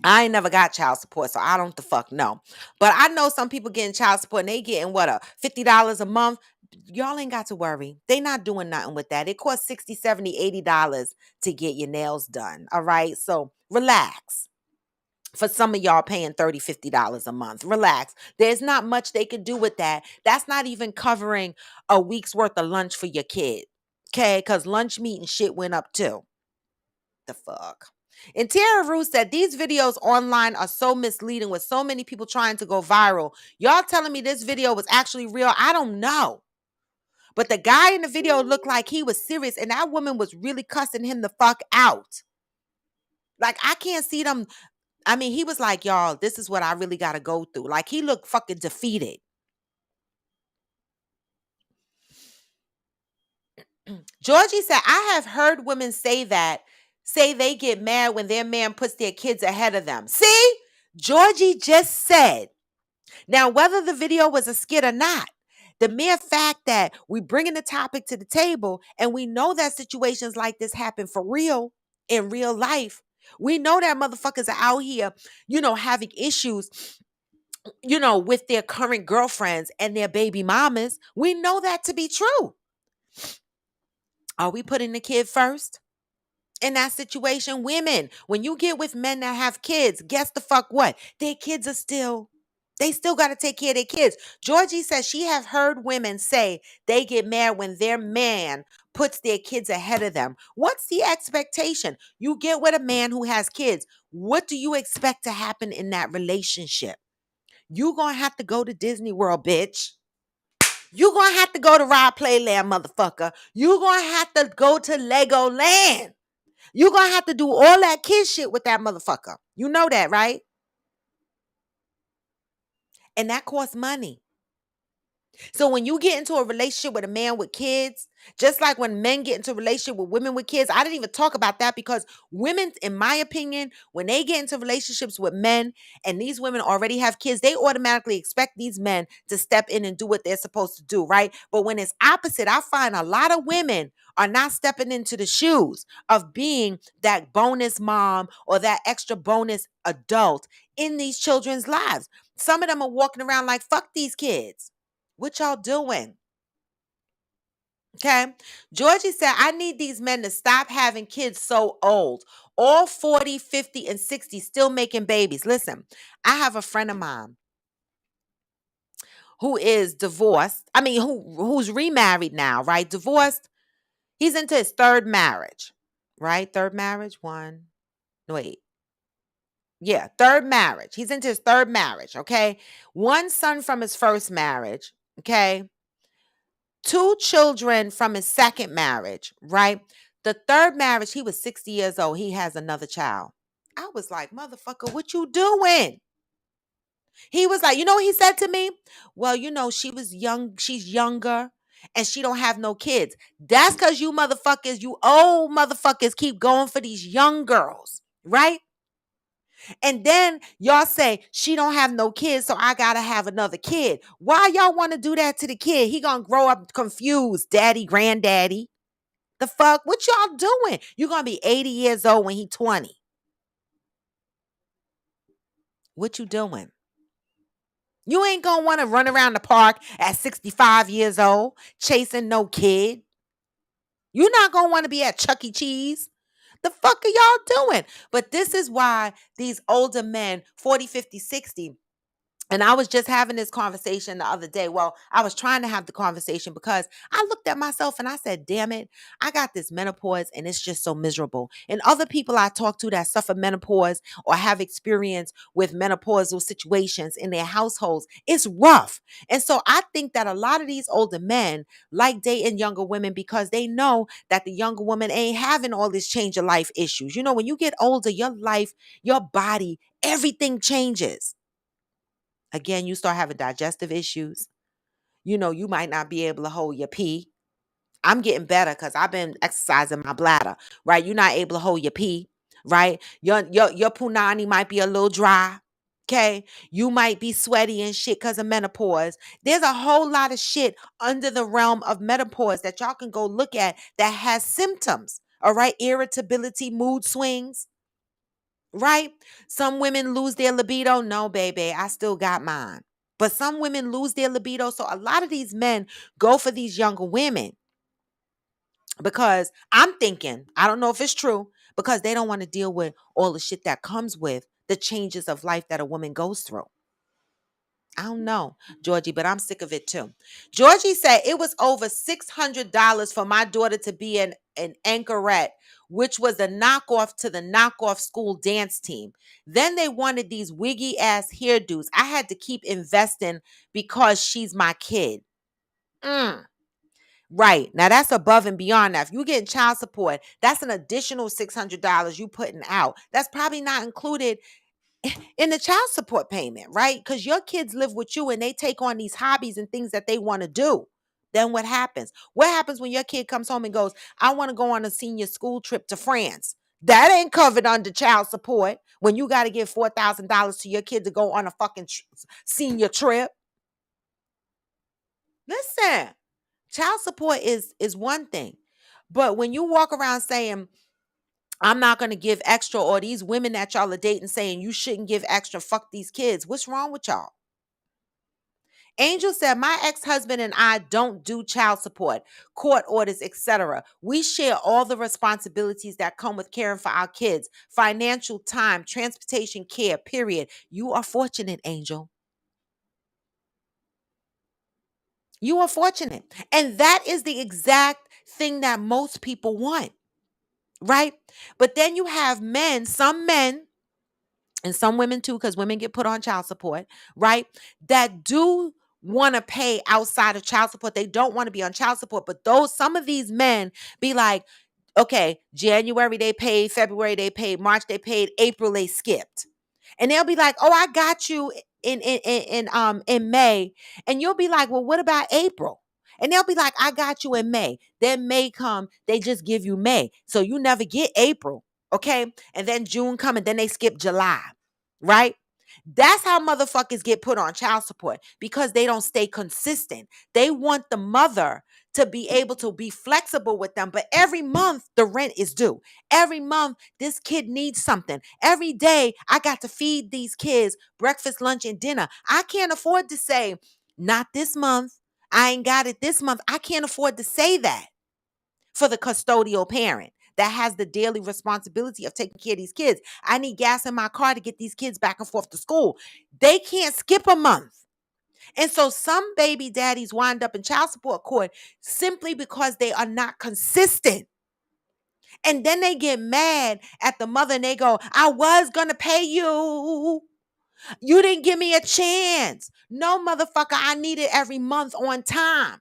I ain't never got child support, so I don't the fuck know. But I know some people getting child support and they getting what, $50 a month. Y'all ain't got to worry. They not doing nothing with that. It costs $60, $70, $80 to get your nails done. All right. So relax. For some of y'all paying $30, $50 a month. Relax. There's not much they can do with that. That's not even covering a week's worth of lunch for your kid. Okay? Because lunch meat and shit went up too. The fuck? And Tara Rue said these videos online are so misleading with so many people trying to go viral. Y'all telling me this video was actually real? I don't know. But the guy in the video looked like he was serious, and that woman was really cussing him the fuck out. Like, I can't see them. I mean, he was like, y'all, this is what I really got to go through. Like, he looked fucking defeated. Georgie said, I have heard women say they get mad when their man puts their kids ahead of them. See? Georgie just said. Now, whether the video was a skit or not, the mere fact that we bringing the topic to the table and we know that situations like this happen for real in real life. We know that motherfuckers are out here, having issues, with their current girlfriends and their baby mamas. We know that to be true. Are we putting the kid first? In that situation, women, when you get with men that have kids, guess the fuck what? Their kids they still got to take care of their kids. Georgie says she have heard women say they get mad when their man puts their kids ahead of them. What's the expectation? You get with a man who has kids. What do you expect to happen in that relationship? You gonna have to go to Disney World, bitch. You gonna have to go to Ride Playland, motherfucker. You gonna have to go to Legoland. You're going to have to do all that kid shit with that motherfucker. You know that, right? And that costs money. So when you get into a relationship with a man with kids, just like when men get into a relationship with women with kids, I didn't even talk about that because women, in my opinion, when they get into relationships with men and these women already have kids, they automatically expect these men to step in and do what they're supposed to do, right? But when it's opposite, I find a lot of women are not stepping into the shoes of being that bonus mom or that extra bonus adult in these children's lives. Some of them are walking around like, fuck these kids. What y'all doing? Okay. Georgie said, I need these men to stop having kids so old. All 40, 50, and 60 still making babies. Listen, I have a friend of mine who is divorced. I mean, who's remarried now, right? Divorced. He's into his third marriage, right? Third marriage. One. Wait. Yeah, third marriage. He's into his third marriage, okay? One son from his first marriage, okay? Two children from his second marriage, right? The third marriage, he was 60 years old. He has another child. I was like, motherfucker, what you doing? He was like, you know what he said to me? Well, she was young, she's younger, and she don't have no kids. That's because you motherfuckers, you old motherfuckers keep going for these young girls, right? And then y'all say she don't have no kids, so I gotta have another kid. Why y'all want to do that to the kid? He gonna grow up confused, daddy, granddaddy. The fuck? What y'all doing? You're gonna be 80 years old when he 20. What you doing? You ain't gonna want to run around the park at 65 years old chasing no kid. You're not gonna want to be at Chuck E. Cheese. The fuck are y'all doing? But this is why these older men, 40, 50, 60. And I was just having this conversation the other day. Well, I was trying to have the conversation because I looked at myself and I said, damn it, I got this menopause and it's just so miserable. And other people I talk to that suffer menopause or have experience with menopausal situations in their households, it's rough. And so I think that a lot of these older men like dating younger women because they know that the younger woman ain't having all this change of life issues. When you get older, your life, your body, everything changes. Again, you start having digestive issues. You might not be able to hold your pee. I'm getting better because I've been exercising my bladder, right? You're not able to hold your pee, right? Your punani might be a little dry. Okay. You might be sweaty and shit because of menopause. There's a whole lot of shit under the realm of menopause that y'all can go look at that has symptoms. All right. Irritability, mood swings. Right? Some women lose their libido. No, baby, I still got mine. But some women lose their libido. So a lot of these men go for these younger women because I'm thinking, I don't know if it's true, because they don't want to deal with all the shit that comes with the changes of life that a woman goes through. I don't know, Georgie, but I'm sick of it too. Georgie said it was over $600 for my daughter to be an anchorette, which was a knockoff to the knockoff school dance team. Then they wanted these wiggy ass hairdos. I had to keep investing because she's my kid. Mm. Right. Now that's above and beyond that. If you getting child support, that's an additional $600 you putting out. That's probably not included in the child support payment, right? Because your kids live with you and they take on these hobbies and things that they want to do. Then what happens? What happens when your kid comes home and goes, I want to go on a senior school trip to France? That ain't covered under child support when you got to give $4,000 to your kid to go on a fucking senior trip. Listen, child support is one thing. But when you walk around saying, I'm not going to give extra, or these women that y'all are dating saying you shouldn't give extra, fuck these kids. What's wrong with y'all? Angel said, my ex-husband and I don't do child support, court orders, etc. We share all the responsibilities that come with caring for our kids, financial, time, transportation, care, period. You are fortunate, Angel. You are fortunate. And that is the exact thing that most people want, right? But then you have some men, and some women too, because women get put on child support, right? That do want to pay outside of child support. They don't want to be on child support. But some of these men be like, okay, January they paid, February they paid, March they paid, April they skipped. And they'll be like, oh, I got you in May. And you'll be like, well, what about April? And they'll be like, I got you in May. Then May come, they just give you May. So you never get April. Okay. And then June come and then they skip July. Right? That's how motherfuckers get put on child support, because they don't stay consistent. They want the mother to be able to be flexible with them. But every month the rent is due. Every month this kid needs something. Every day I got to feed these kids breakfast, lunch, and dinner. I can't afford to say, not this month. I ain't got it this month. I can't afford to say that for the custodial parent that has the daily responsibility of taking care of these kids. I need gas in my car to get these kids back and forth to school. They can't skip a month. And so some baby daddies wind up in child support court simply because they are not consistent. And then they get mad at the mother and they go, I was going to pay you. You didn't give me a chance. No, motherfucker, I need it every month on time.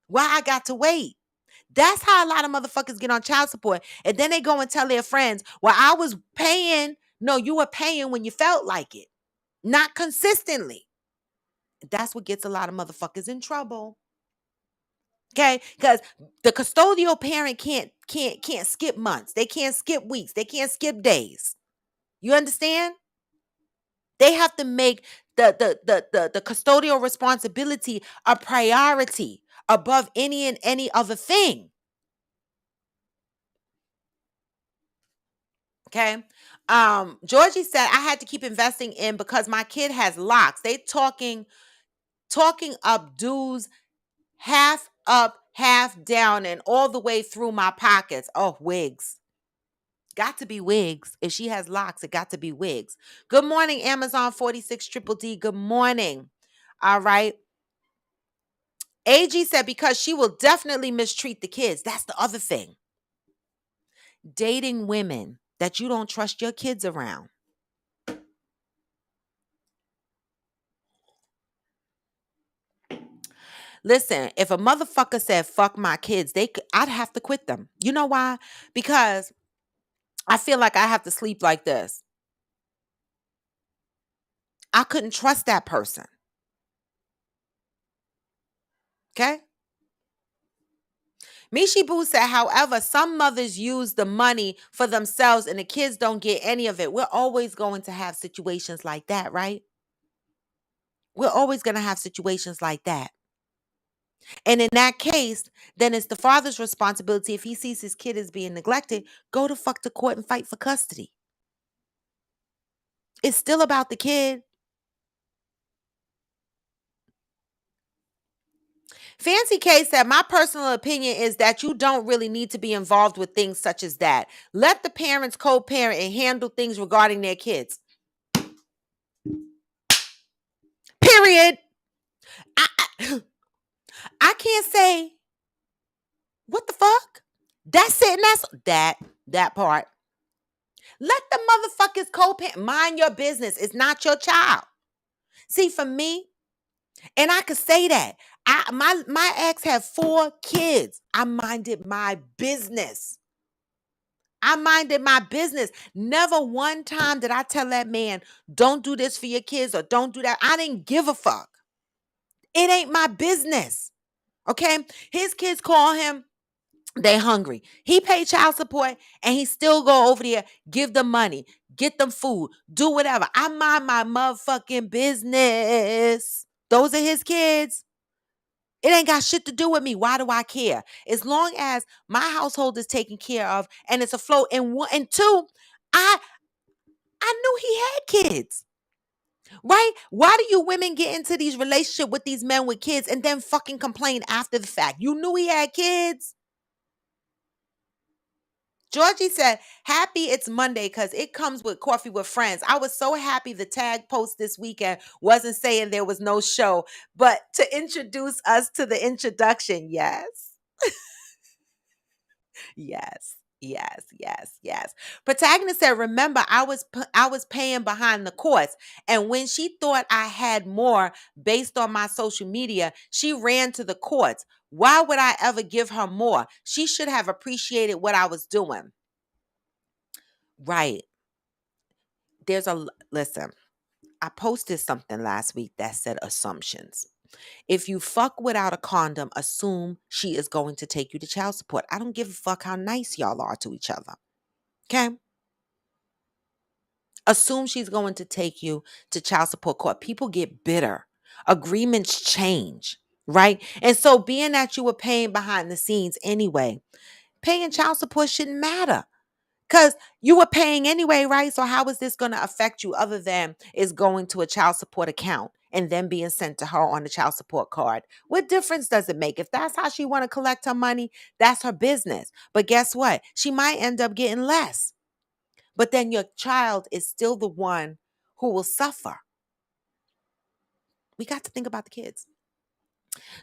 Why I got to wait? That's how a lot of motherfuckers get on child support. And then they go and tell their friends, well, I was paying. No, you were paying when you felt like it, not consistently. That's what gets a lot of motherfuckers in trouble. Okay? Because the custodial parent can't skip months. They can't skip weeks. They can't skip days. You understand? They have to make the custodial responsibility a priority above any and any other thing. Okay. Georgie said I had to keep investing in because my kid has locks. They talking up dues half up, half down, and all the way through my pockets. Oh, wigs. Got to be wigs. If she has locks, it got to be wigs. Good morning, Amazon 46 Triple D. Good morning. All right. AG said because she will definitely mistreat the kids. That's the other thing. Dating women that you don't trust your kids around. Listen, if a motherfucker said fuck my kids, I'd have to quit them. You know why? Because I feel like I have to sleep like this. I couldn't trust that person. Okay? Mishi Boo said, however, some mothers use the money for themselves and the kids don't get any of it. We're always going to have situations like that, right? We're always going to have situations like that. And in that case, then it's the father's responsibility. If he sees his kid is being neglected, go to fuck to court and fight for custody. It's still about the kid. Fancy K said, my personal opinion is that you don't really need to be involved with things such as that. Let the parents co-parent and handle things regarding their kids. Period. I can't say, what the fuck? That's it. And that part. Let the motherfuckers co-parent. Mind your business. It's not your child. See, for me, and I could say that. My ex had 4 kids. I minded my business. I minded my business. Never one time did I tell that man, don't do this for your kids or don't do that. I didn't give a fuck. It ain't my business. Okay? His kids call him, they hungry. He pay child support and he still go over there, give them money, get them food, do whatever. I mind my motherfucking business. Those are his kids. It ain't got shit to do with me. Why do I care? As long as my household is taken care of and it's afloat. And one and two, I I knew he had kids. Right? Why do you women get into these relationships with these men with kids and then fucking complain after the fact? You knew he had kids. Georgie said, happy it's Monday because it comes with coffee with friends. I was so happy the tag post this weekend wasn't saying there was no show, but to introduce us to the introduction. Yes. Yes. Yes, yes, yes. Protagonist said, "Remember, I was paying behind the course, and when she thought I had more based on my social media, she ran to the courts. Why would I ever give her more? She should have appreciated what I was doing." Right. Listen. I posted something last week that said assumptions. If you fuck without a condom, assume she is going to take you to child support. I don't give a fuck how nice y'all are to each other. Okay? Assume she's going to take you to child support court. People get bitter. Agreements change, right? And so being that you were paying behind the scenes anyway, paying child support shouldn't matter. Because you were paying anyway, right? So how is this going to affect you other than it's going to a child support account and then being sent to her on the child support card? What difference does it make? If that's how she want to collect her money, that's her business. But guess what? She might end up getting less. But then your child is still the one who will suffer. We got to think about the kids.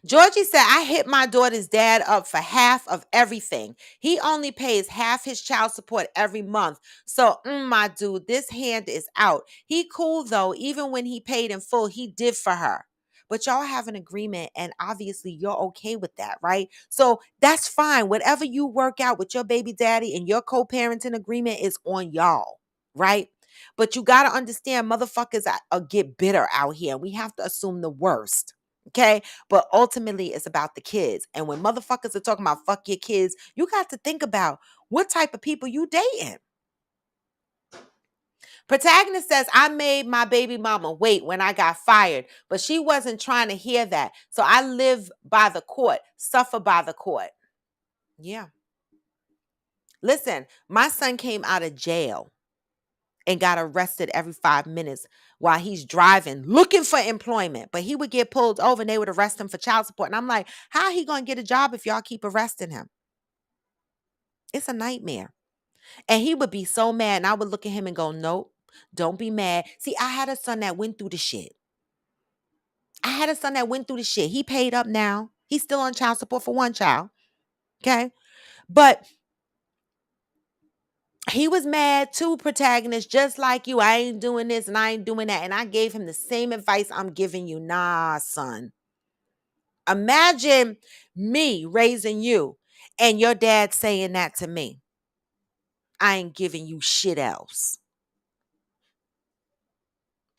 Georgie said, I hit my daughter's dad up for half of everything. He only pays half his child support every month. So, my dude, this hand is out. He cool though. Even when he paid in full, he did for her. But y'all have an agreement, and obviously you're okay with that, right? So that's fine. Whatever you work out with your baby daddy and your co-parenting agreement is on y'all, right? But you got to understand, motherfuckers get bitter out here. We have to assume the worst. Okay. But ultimately, it's about the kids. And when motherfuckers are talking about fuck your kids, you got to think about what type of people you dating. Protagonist says, I made my baby mama wait when I got fired, but she wasn't trying to hear that. So I live by the court, suffer by the court. Yeah. Listen, my son came out of jail and got arrested every 5 minutes while he's driving, looking for employment. But he would get pulled over and they would arrest him for child support. And I'm like, how he going to get a job if y'all keep arresting him? It's a nightmare. And he would be so mad. And I would look at him and go, nope, don't be mad. See, I had a son that went through the shit. He paid up now. He's still on child support for one child. Okay. But he was mad too, protagonist, just like you. I ain't doing this and I ain't doing that. And I gave him the same advice I'm giving you. Nah, son. Imagine me raising you and your dad saying that to me. I ain't giving you shit else.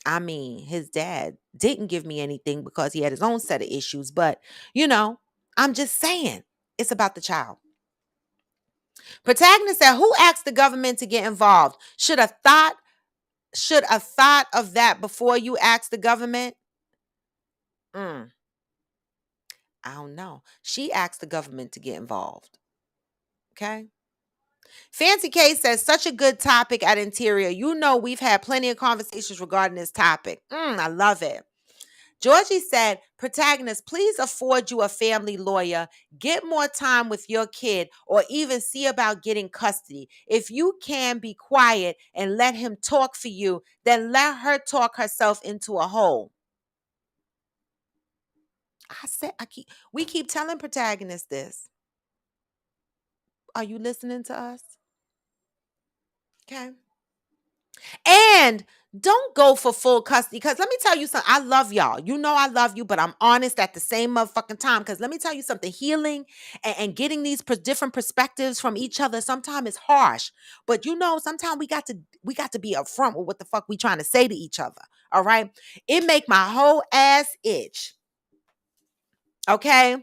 I mean, his dad didn't give me anything because he had his own set of issues. But, I'm just saying it's about the child. Protagonist said, who asked the government to get involved? Should have thought of that before you asked the government? I don't know. She asked the government to get involved. Okay. Fancy K says, such a good topic at Interior. We've had plenty of conversations regarding this topic. I love it. Georgie said, protagonist, please afford you a family lawyer, get more time with your kid, or even see about getting custody. If you can be quiet and let him talk for you, then let her talk herself into a hole. We keep telling protagonist this. Are you listening to us? Okay. And don't go for full custody because let me tell you something. I love y'all. You know I love you, but I'm honest at the same motherfucking time. Because let me tell you something. Healing and getting these different perspectives from each other sometimes is harsh. But you know, sometimes we got to be upfront with what the fuck we trying to say to each other. All right. It make my whole ass itch. Okay.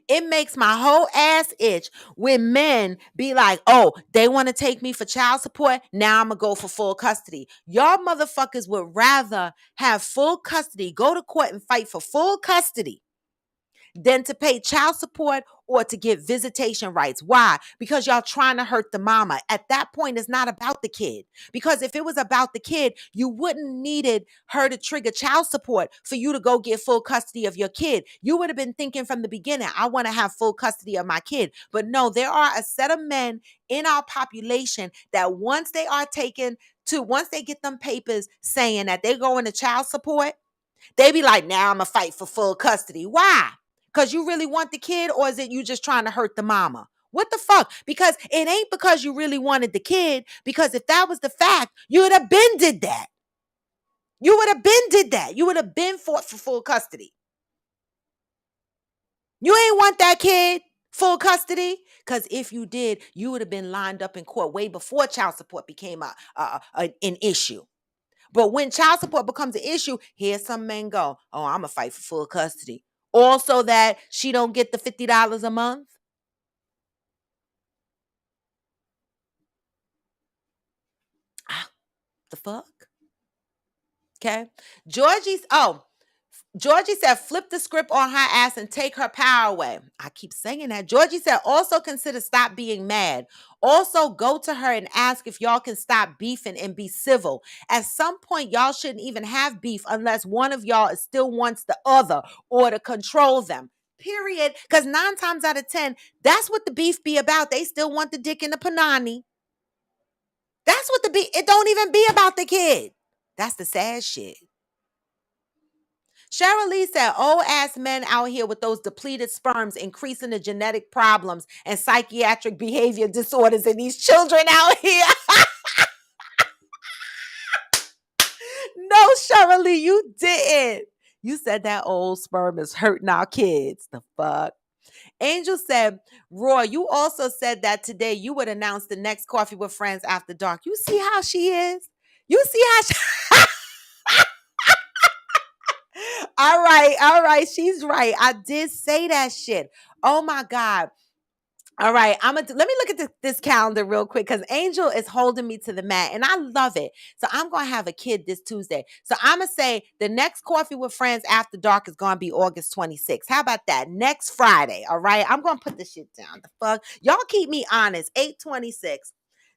It makes my whole ass itch when men be like, oh, they want to take me for child support. Now I'm going to go for full custody. Y'all motherfuckers would rather have full custody, go to court and fight for full custody than to pay child support or to get visitation rights. Why? Because y'all trying to hurt the mama. At that point, it's not about the kid. Because if it was about the kid, you wouldn't needed her to trigger child support for you to go get full custody of your kid. You would have been thinking from the beginning, I want to have full custody of my kid. But no, there are a set of men in our population that once they get them papers saying that they go into child support, they be like, now I'm going to fight for full custody. Why? Because you really want the kid, or is it you just trying to hurt the mama? What the fuck? Because it ain't because you really wanted the kid, because if that was the fact, you would have been did that. You would have been did that. You would have been fought for full custody. You ain't want that kid full custody, because if you did, you would have been lined up in court way before child support became an issue. But when child support becomes an issue, here some men go, oh, I'm going to fight for full custody. Also that she don't get the $50 a month. Ah, the fuck? Okay. Georgie said, flip the script on her ass and take her power away. I keep saying that. Georgie said, also consider stop being mad. Also go to her and ask if y'all can stop beefing and be civil. At some point, y'all shouldn't even have beef unless one of y'all still wants the other or to control them. Period. Because 9 times out of 10, that's what the beef be about. They still want the dick in the panani. That's what the beef, it don't even be about the kid. That's the sad shit. Cheryl Lee said, old ass men out here with those depleted sperms increasing the genetic problems and psychiatric behavior disorders in these children out here. No, Cheryl Lee, you didn't. You said that old sperm is hurting our kids. The fuck? Angel said, Roy, you also said that today you would announce the next Coffee with Friends after dark. You see how she is? You see how she... All right. She's right. I did say that shit. Oh my God. All right, let me look at this calendar real quick because Angel is holding me to the mat and I love it. So I'm going to have a kid this Tuesday. So I'm going to say the next Coffee with Friends after dark is going to be August 26th. How about that? Next Friday, all right? I'm going to put this shit down. The fuck? Y'all keep me honest. 8/26.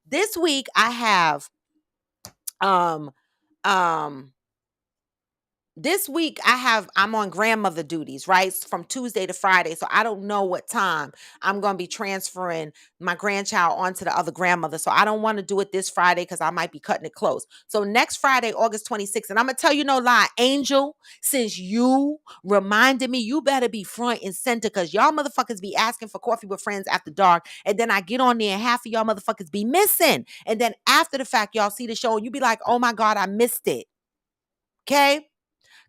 This week I have um um I'm on grandmother duties, right? From Tuesday to Friday. So I don't know what time I'm going to be transferring my grandchild onto the other grandmother. So I don't want to do it this Friday because I might be cutting it close. So next Friday, August 26th. And I'm going to tell you no lie, Angel, since you reminded me, you better be front and center because y'all motherfuckers be asking for Coffee with Friends after dark. And then I get on there and half of y'all motherfuckers be missing. And then after the fact, y'all see the show and you be like, oh my God, I missed it. Okay?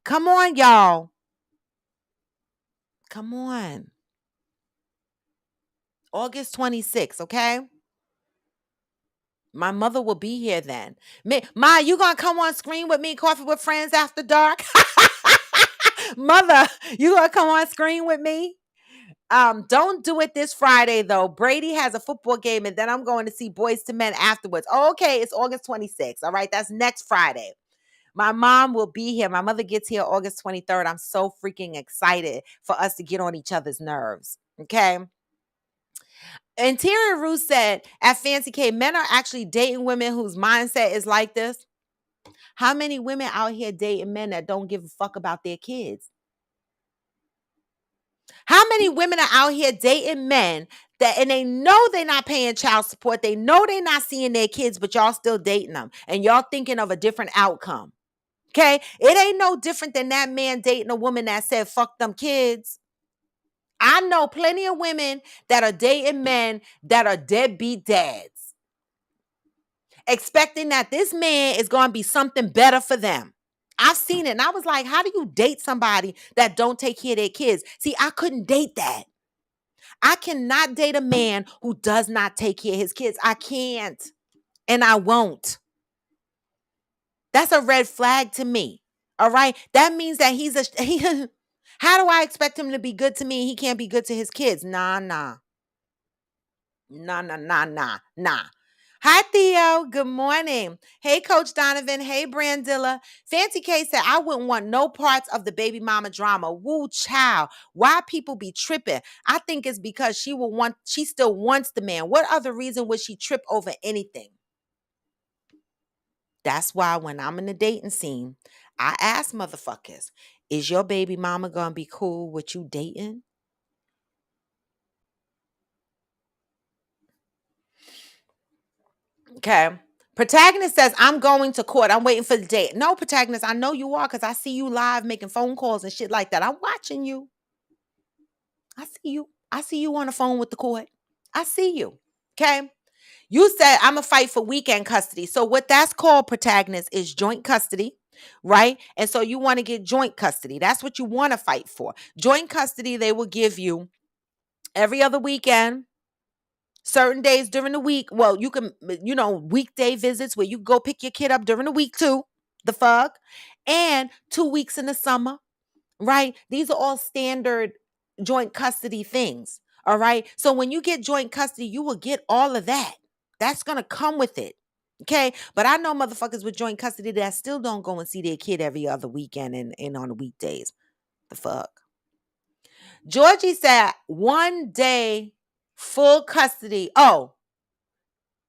Come on, y'all. Come on. August 26th, okay? My mother will be here then. Ma, you gonna come on screen with me, Coffee with Friends after dark? Mother, you gonna come on screen with me? Don't do it this Friday though. Brady has a football game and then I'm going to see Boys to Men afterwards. Okay, it's August 26th. All right, that's next Friday. My mom will be here. My mother gets here August 23rd. I'm so freaking excited for us to get on each other's nerves. Okay. Interior Ruth said at Fancy K, men are actually dating women whose mindset is like this. How many women out here dating men that don't give a fuck about their kids? How many women are out here dating men and they know they're not paying child support. They know they're not seeing their kids, but y'all still dating them and y'all thinking of a different outcome. Okay. It ain't no different than that man dating a woman that said, fuck them kids. I know plenty of women that are dating men that are deadbeat dads, expecting that this man is going to be something better for them. I've seen it, and I was like, how do you date somebody that don't take care of their kids? See, I couldn't date that. I cannot date a man who does not take care of his kids. I can't, and I won't. That's a red flag to me. All right? That means that how do I expect him to be good to me? He can't be good to his kids. Nah, nah. Nah, nah, nah, nah, nah. Hi, Theo. Good morning. Hey, Coach Donovan. Hey, Brandilla. Fancy K said, I wouldn't want no parts of the baby mama drama. Woo, child. Why people be tripping? I think it's because she still wants the man. What other reason would she trip over anything? That's why when I'm in the dating scene, I ask motherfuckers, is your baby mama gonna be cool with you dating? Okay. Protagonist says, I'm going to court. I'm waiting for the date. No, protagonist, I know you are because I see you live making phone calls and shit like that. I'm watching you. I see you. I see you on the phone with the court. I see you. Okay. You said I'm going to fight for weekend custody. So, what that's called, protagonist, is joint custody, right? And so, you want to get joint custody. That's what you want to fight for. Joint custody, they will give you every other weekend, certain days during the week. Well, you can, weekday visits where you go pick your kid up during the week too. The fuck. And 2 weeks in the summer, right? These are all standard joint custody things. All right. So when you get joint custody, you will get all of that. That's going to come with it. Okay. But I know motherfuckers with joint custody that still don't go and see their kid every other weekend and on the weekdays. The fuck. Georgie said 1 day full custody. Oh,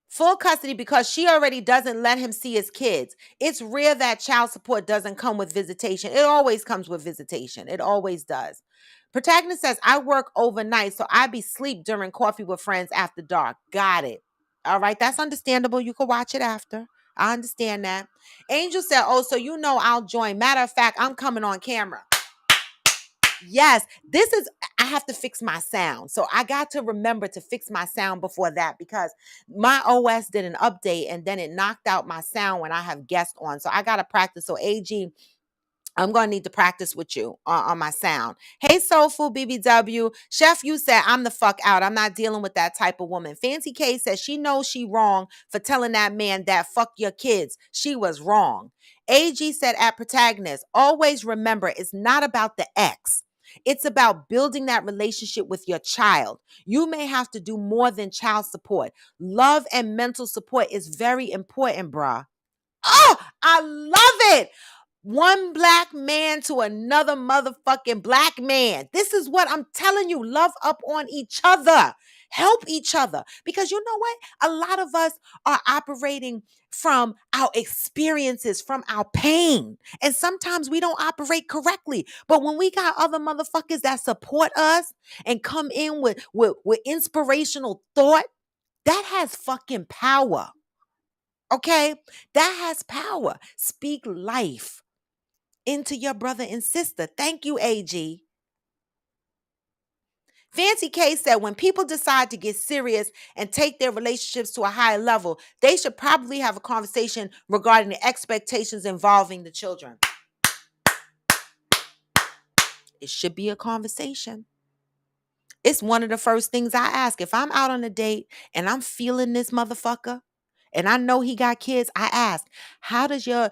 full custody because she already doesn't let him see his kids. It's rare that child support doesn't come with visitation. It always comes with visitation. It always does. Protagonist says, I work overnight, so I be sleep during coffee with friends after dark. Got it. All right, that's understandable. You can watch it after. I understand that. Angel said, oh, so I'll join. Matter of fact, I'm coming on camera. Yes, I have to fix my sound. So I got to remember to fix my sound before that because my OS did an update and then it knocked out my sound when I have guests on. So I got to practice. So AG, I'm going to need to practice with you on my sound. Hey, Soulful BBW. Chef, you said, I'm the fuck out. I'm not dealing with that type of woman. Fancy K says she knows she wrong for telling that man that fuck your kids. She was wrong. AG said at protagonist, always remember it's not about the ex. It's about building that relationship with your child. You may have to do more than child support. Love and mental support is very important, bruh. Oh, I love it. One black man to another motherfucking black man. This is what I'm telling you. Love up on each other. Help each other. Because you know what? A lot of us are operating from our experiences, from our pain. And sometimes we don't operate correctly. But when we got other motherfuckers that support us and come in with inspirational thought, that has fucking power. Okay? That has power. Speak life into your brother and sister. Thank you, AG. Fancy K said when people decide to get serious and take their relationships to a higher level, they should probably have a conversation regarding the expectations involving the children. It should be a conversation. It's one of the first things I ask. If I'm out on a date and I'm feeling this motherfucker and I know he got kids, I ask, how does your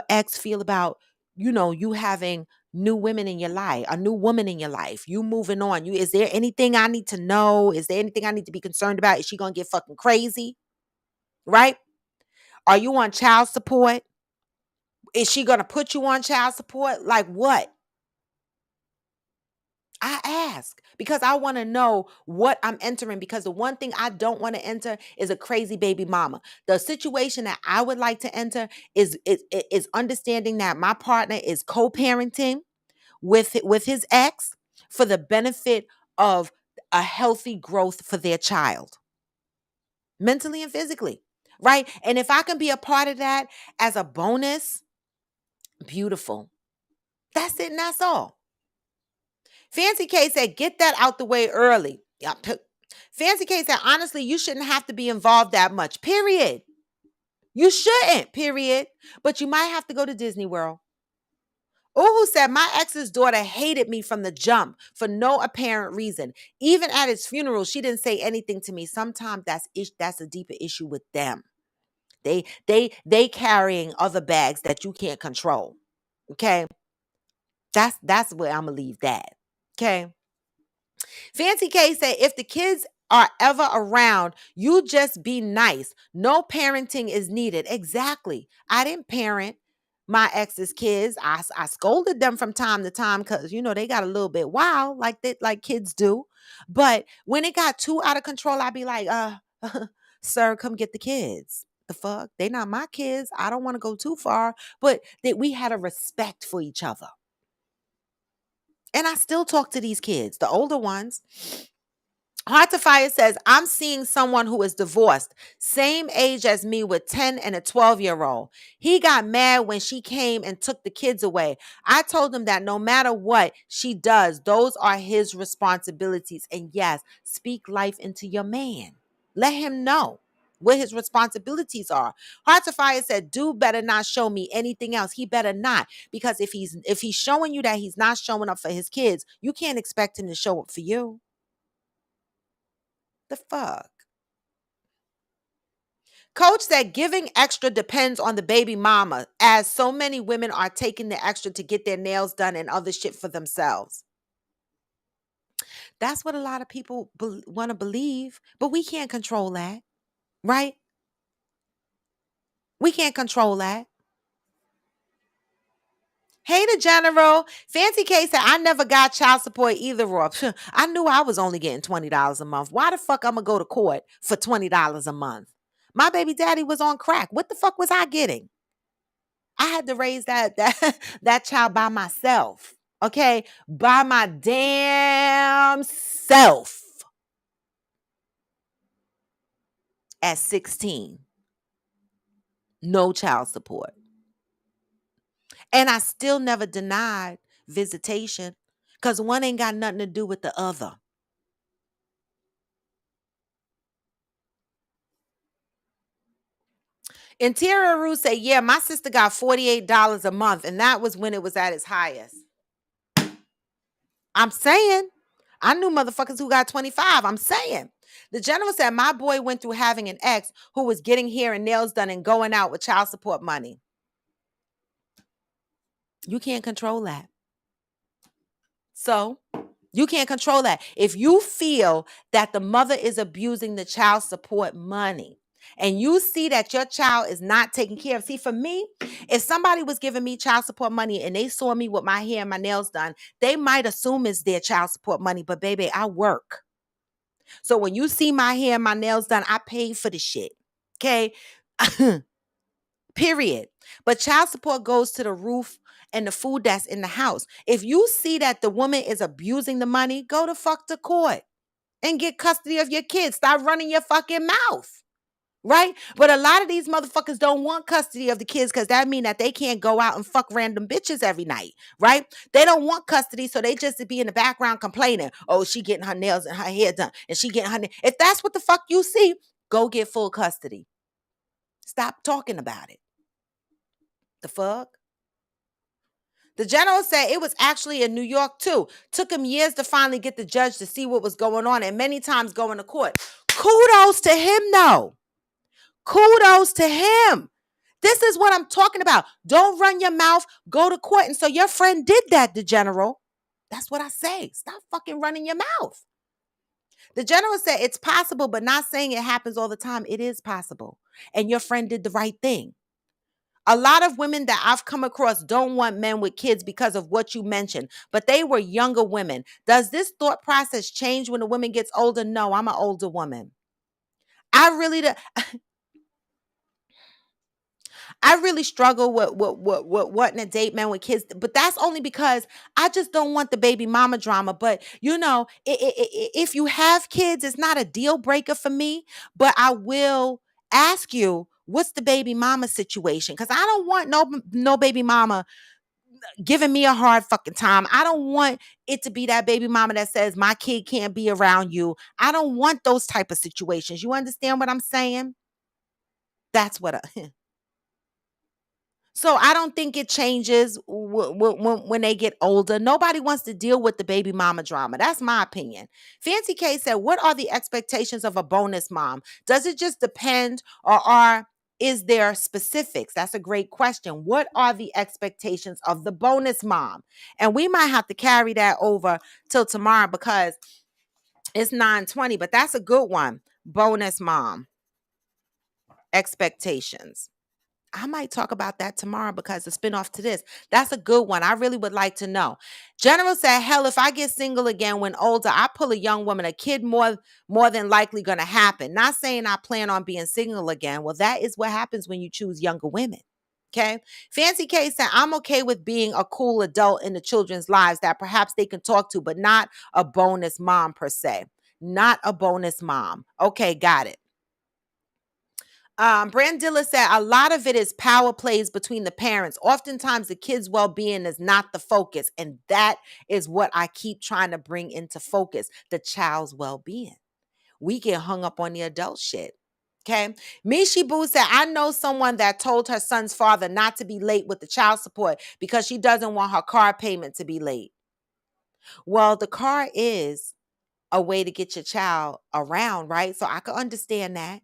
ex feel about, you having new women in your life, a new woman in your life, you moving on? Is there anything I need to know? Is there anything I need to be concerned about? Is she going to get fucking crazy? Right? Are you on child support? Is she going to put you on child support? Like what? I ask because I want to know what I'm entering because the one thing I don't want to enter is a crazy baby mama. The situation that I would like to enter is understanding that my partner is co-parenting with his ex for the benefit of a healthy growth for their child, mentally and physically, right? And if I can be a part of that as a bonus, beautiful. That's it and that's all. Fancy K said, get that out the way early. Yep. Fancy K said, honestly, you shouldn't have to be involved that much. Period. You shouldn't, period. But you might have to go to Disney World. Uhu said, my ex's daughter hated me from the jump for no apparent reason. Even at his funeral, she didn't say anything to me. Sometimes that's a deeper issue with them. They carrying other bags that you can't control. Okay? That's where I'm gonna leave that. Okay. Fancy K said, if the kids are ever around, you just be nice. No parenting is needed. Exactly. I didn't parent my ex's kids. I scolded them from time to time because they got a little bit wild like kids do. But when it got too out of control, I'd be like, sir, come get the kids. The fuck? They not my kids. I don't want to go too far. But that we had a respect for each other. And I still talk to these kids, the older ones. Heart to Fire says, I'm seeing someone who is divorced, same age as me with 10 and a 12-year-old. He got mad when she came and took the kids away. I told him that no matter what she does, those are his responsibilities. And yes, speak life into your man. Let him know what his responsibilities are. Heart to Fire said, dude better not show me anything else. He better not. Because if he's showing you that he's not showing up for his kids, you can't expect him to show up for you. The fuck? Coach said giving extra depends on the baby mama, as so many women are taking the extra to get their nails done and other shit for themselves. That's what a lot of people want to believe, but we can't control that, right? We can't control that. Hey, the General. Fancy K said, I never got child support either, Rob. I knew I was only getting $20 a month. Why the fuck I'm going to go to court for $20 a month? My baby daddy was on crack. What the fuck was I getting? I had to raise that child by myself. Okay? By my damn self at 16. No child support. And I still never denied visitation because one ain't got nothing to do with the other. Interior Rue said, yeah, my sister got $48 a month, and that was when it was at its highest. I'm saying. I knew motherfuckers who got 25. I'm saying. The General said, my boy went through having an ex who was getting hair and nails done and going out with child support money. You can't control that. So you can't control that. If you feel that the mother is abusing the child support money and you see that your child is not taken care of. See, for me, if somebody was giving me child support money and they saw me with my hair and my nails done, they might assume it's their child support money. But baby, I work. So when you see my hair and my nails done, I paid for the shit. Okay? Period. But child support goes to the roof and the food that's in the house. If you see that the woman is abusing the money, go the fuck to court and get custody of your kids. Stop running your fucking mouth. Right? But a lot of these motherfuckers don't want custody of the kids because that means that they can't go out and fuck random bitches every night. Right? They don't want custody, so they just be in the background complaining. Oh, she getting her nails and her hair done. And she getting her If that's what the fuck you see, go get full custody. Stop talking about it. The fuck? The General said it was actually in New York too. Took him years to finally get the judge to see what was going on and many times going to court. Kudos to him though. Kudos to him. This is what I'm talking about. Don't run your mouth, go to court. And so your friend did that, the General. That's what I say. Stop fucking running your mouth. The General said it's possible, but not saying it happens all the time. It is possible. And your friend did the right thing. A lot of women that I've come across don't want men with kids because of what you mentioned, but they were younger women. Does this thought process change when a woman gets older? No, I'm an older woman. I really struggle with wanting to date men with kids, but that's only because I just don't want the baby mama drama. But if you have kids, it's not a deal breaker for me. But I will ask you, what's the baby mama situation? Because I don't want no baby mama giving me a hard fucking time. I don't want it to be that baby mama that says my kid can't be around you. I don't want those type of situations. You understand what I'm saying? That's what I, so I don't think it changes when they get older. Nobody wants to deal with the baby mama drama. That's my opinion. Fancy K said, "What are the expectations of a bonus mom? Does it just depend, or are is there specifics?" That's a great question. What are the expectations of the bonus mom? And we might have to carry that over till tomorrow because it's 9:20. But that's a good one. Bonus mom expectations. I might talk about that tomorrow because the spinoff to this. That's a good one. I really would like to know. General said, "Hell, if I get single again when older, I pull a young woman, a kid more than likely gonna happen." Not saying I plan on being single again. Well, that is what happens when you choose younger women. Okay. Fancy K said, "I'm okay with being a cool adult in the children's lives that perhaps they can talk to, but not a bonus mom per se. Not a bonus mom." Okay, got it. Brandilla said a lot of it is power plays between the parents. Oftentimes, the kid's well being is not the focus. And that is what I keep trying to bring into focus, the child's well being. We get hung up on the adult shit. Okay. Mishi Boo said, "I know someone that told her son's father not to be late with the child support because she doesn't want her car payment to be late." Well, the car is a way to get your child around, right? So I can understand that.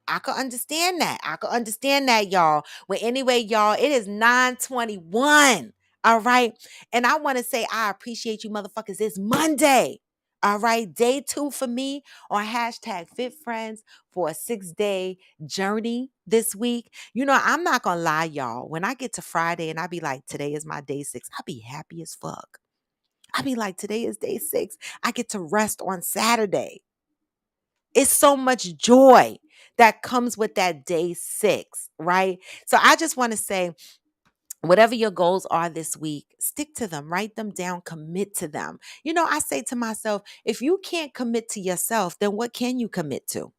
I could understand that. I could understand that, y'all. Well, anyway, y'all, it is 9:21. All right. And I want to say I appreciate you motherfuckers. It's Monday. All right. Day 2 for me on hashtag Fit Friends for a 6-day journey this week. You know, I'm not gonna lie, y'all. When I get to Friday and I be like, today is my day 6, I be happy as fuck. I be like, today is day 6. I get to rest on Saturday. It's so much joy that comes with that day 6, right? So I just want to say, whatever your goals are this week, stick to them, write them down, commit to them. You know, I say to myself, if you can't commit to yourself, then what can you commit to?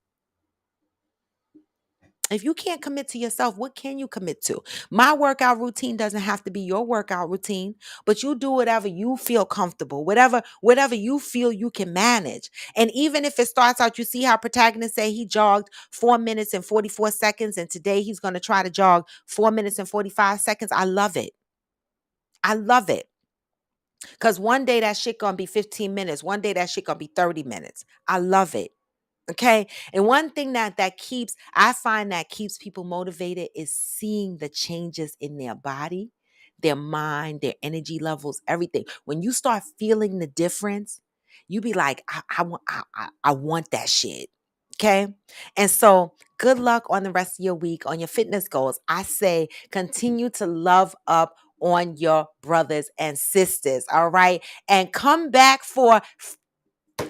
If you can't commit to yourself, what can you commit to? My workout routine doesn't have to be your workout routine, but you do whatever you feel comfortable, whatever you feel you can manage. And even if it starts out, you see how protagonist say he jogged 4 minutes and 44 seconds and today he's going to try to jog 4 minutes and 45 seconds. I love it. I love it. Cuz one day that shit going to be 15 minutes, one day that shit going to be 30 minutes. I love it. Okay. And one thing I find that keeps people motivated is seeing the changes in their body, their mind, their energy levels, everything. When you start feeling the difference, you be like, I want that shit. Okay. And so good luck on the rest of your week, on your fitness goals. I say continue to love up on your brothers and sisters. All right. And come back for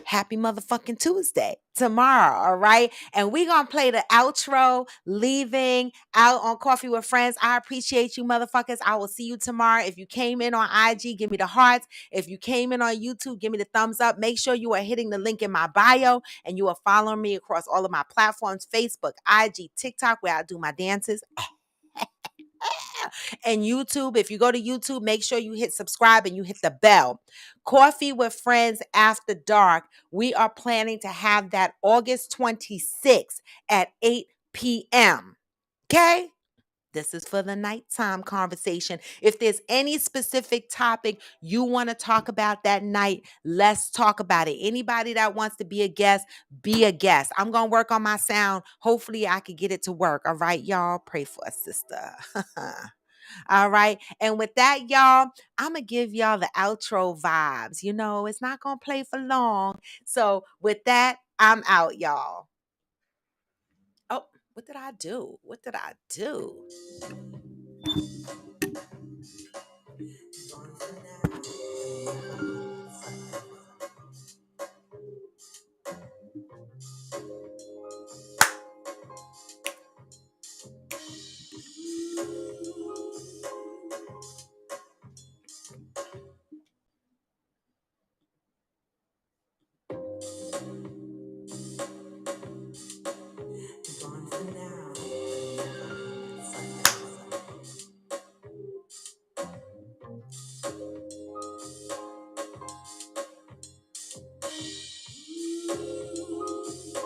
happy motherfucking Tuesday tomorrow, all right? And we gonna play the outro, leaving out on Coffee with Friends. I appreciate you motherfuckers. I will see you tomorrow. If you came in on IG, give me the hearts. If you came in on YouTube, give me the thumbs up. Make sure you are hitting the link in my bio and you are following me across all of my platforms, Facebook, IG, TikTok, where I do my dances. And YouTube, if you go to YouTube, make sure you hit subscribe and you hit the bell. Coffee with Friends After Dark. We are planning to have that August 26th at 8 p.m. Okay? This is for the nighttime conversation. If there's any specific topic you want to talk about that night, let's talk about it. Anybody that wants to be a guest, be a guest. I'm going to work on my sound. Hopefully, I can get it to work. All right, y'all? Pray for a sister. All right. And with that, y'all, I'm going to give y'all the outro vibes. You know, it's not going to play for long. So with that, I'm out, y'all. Oh, what did I do? What did I do?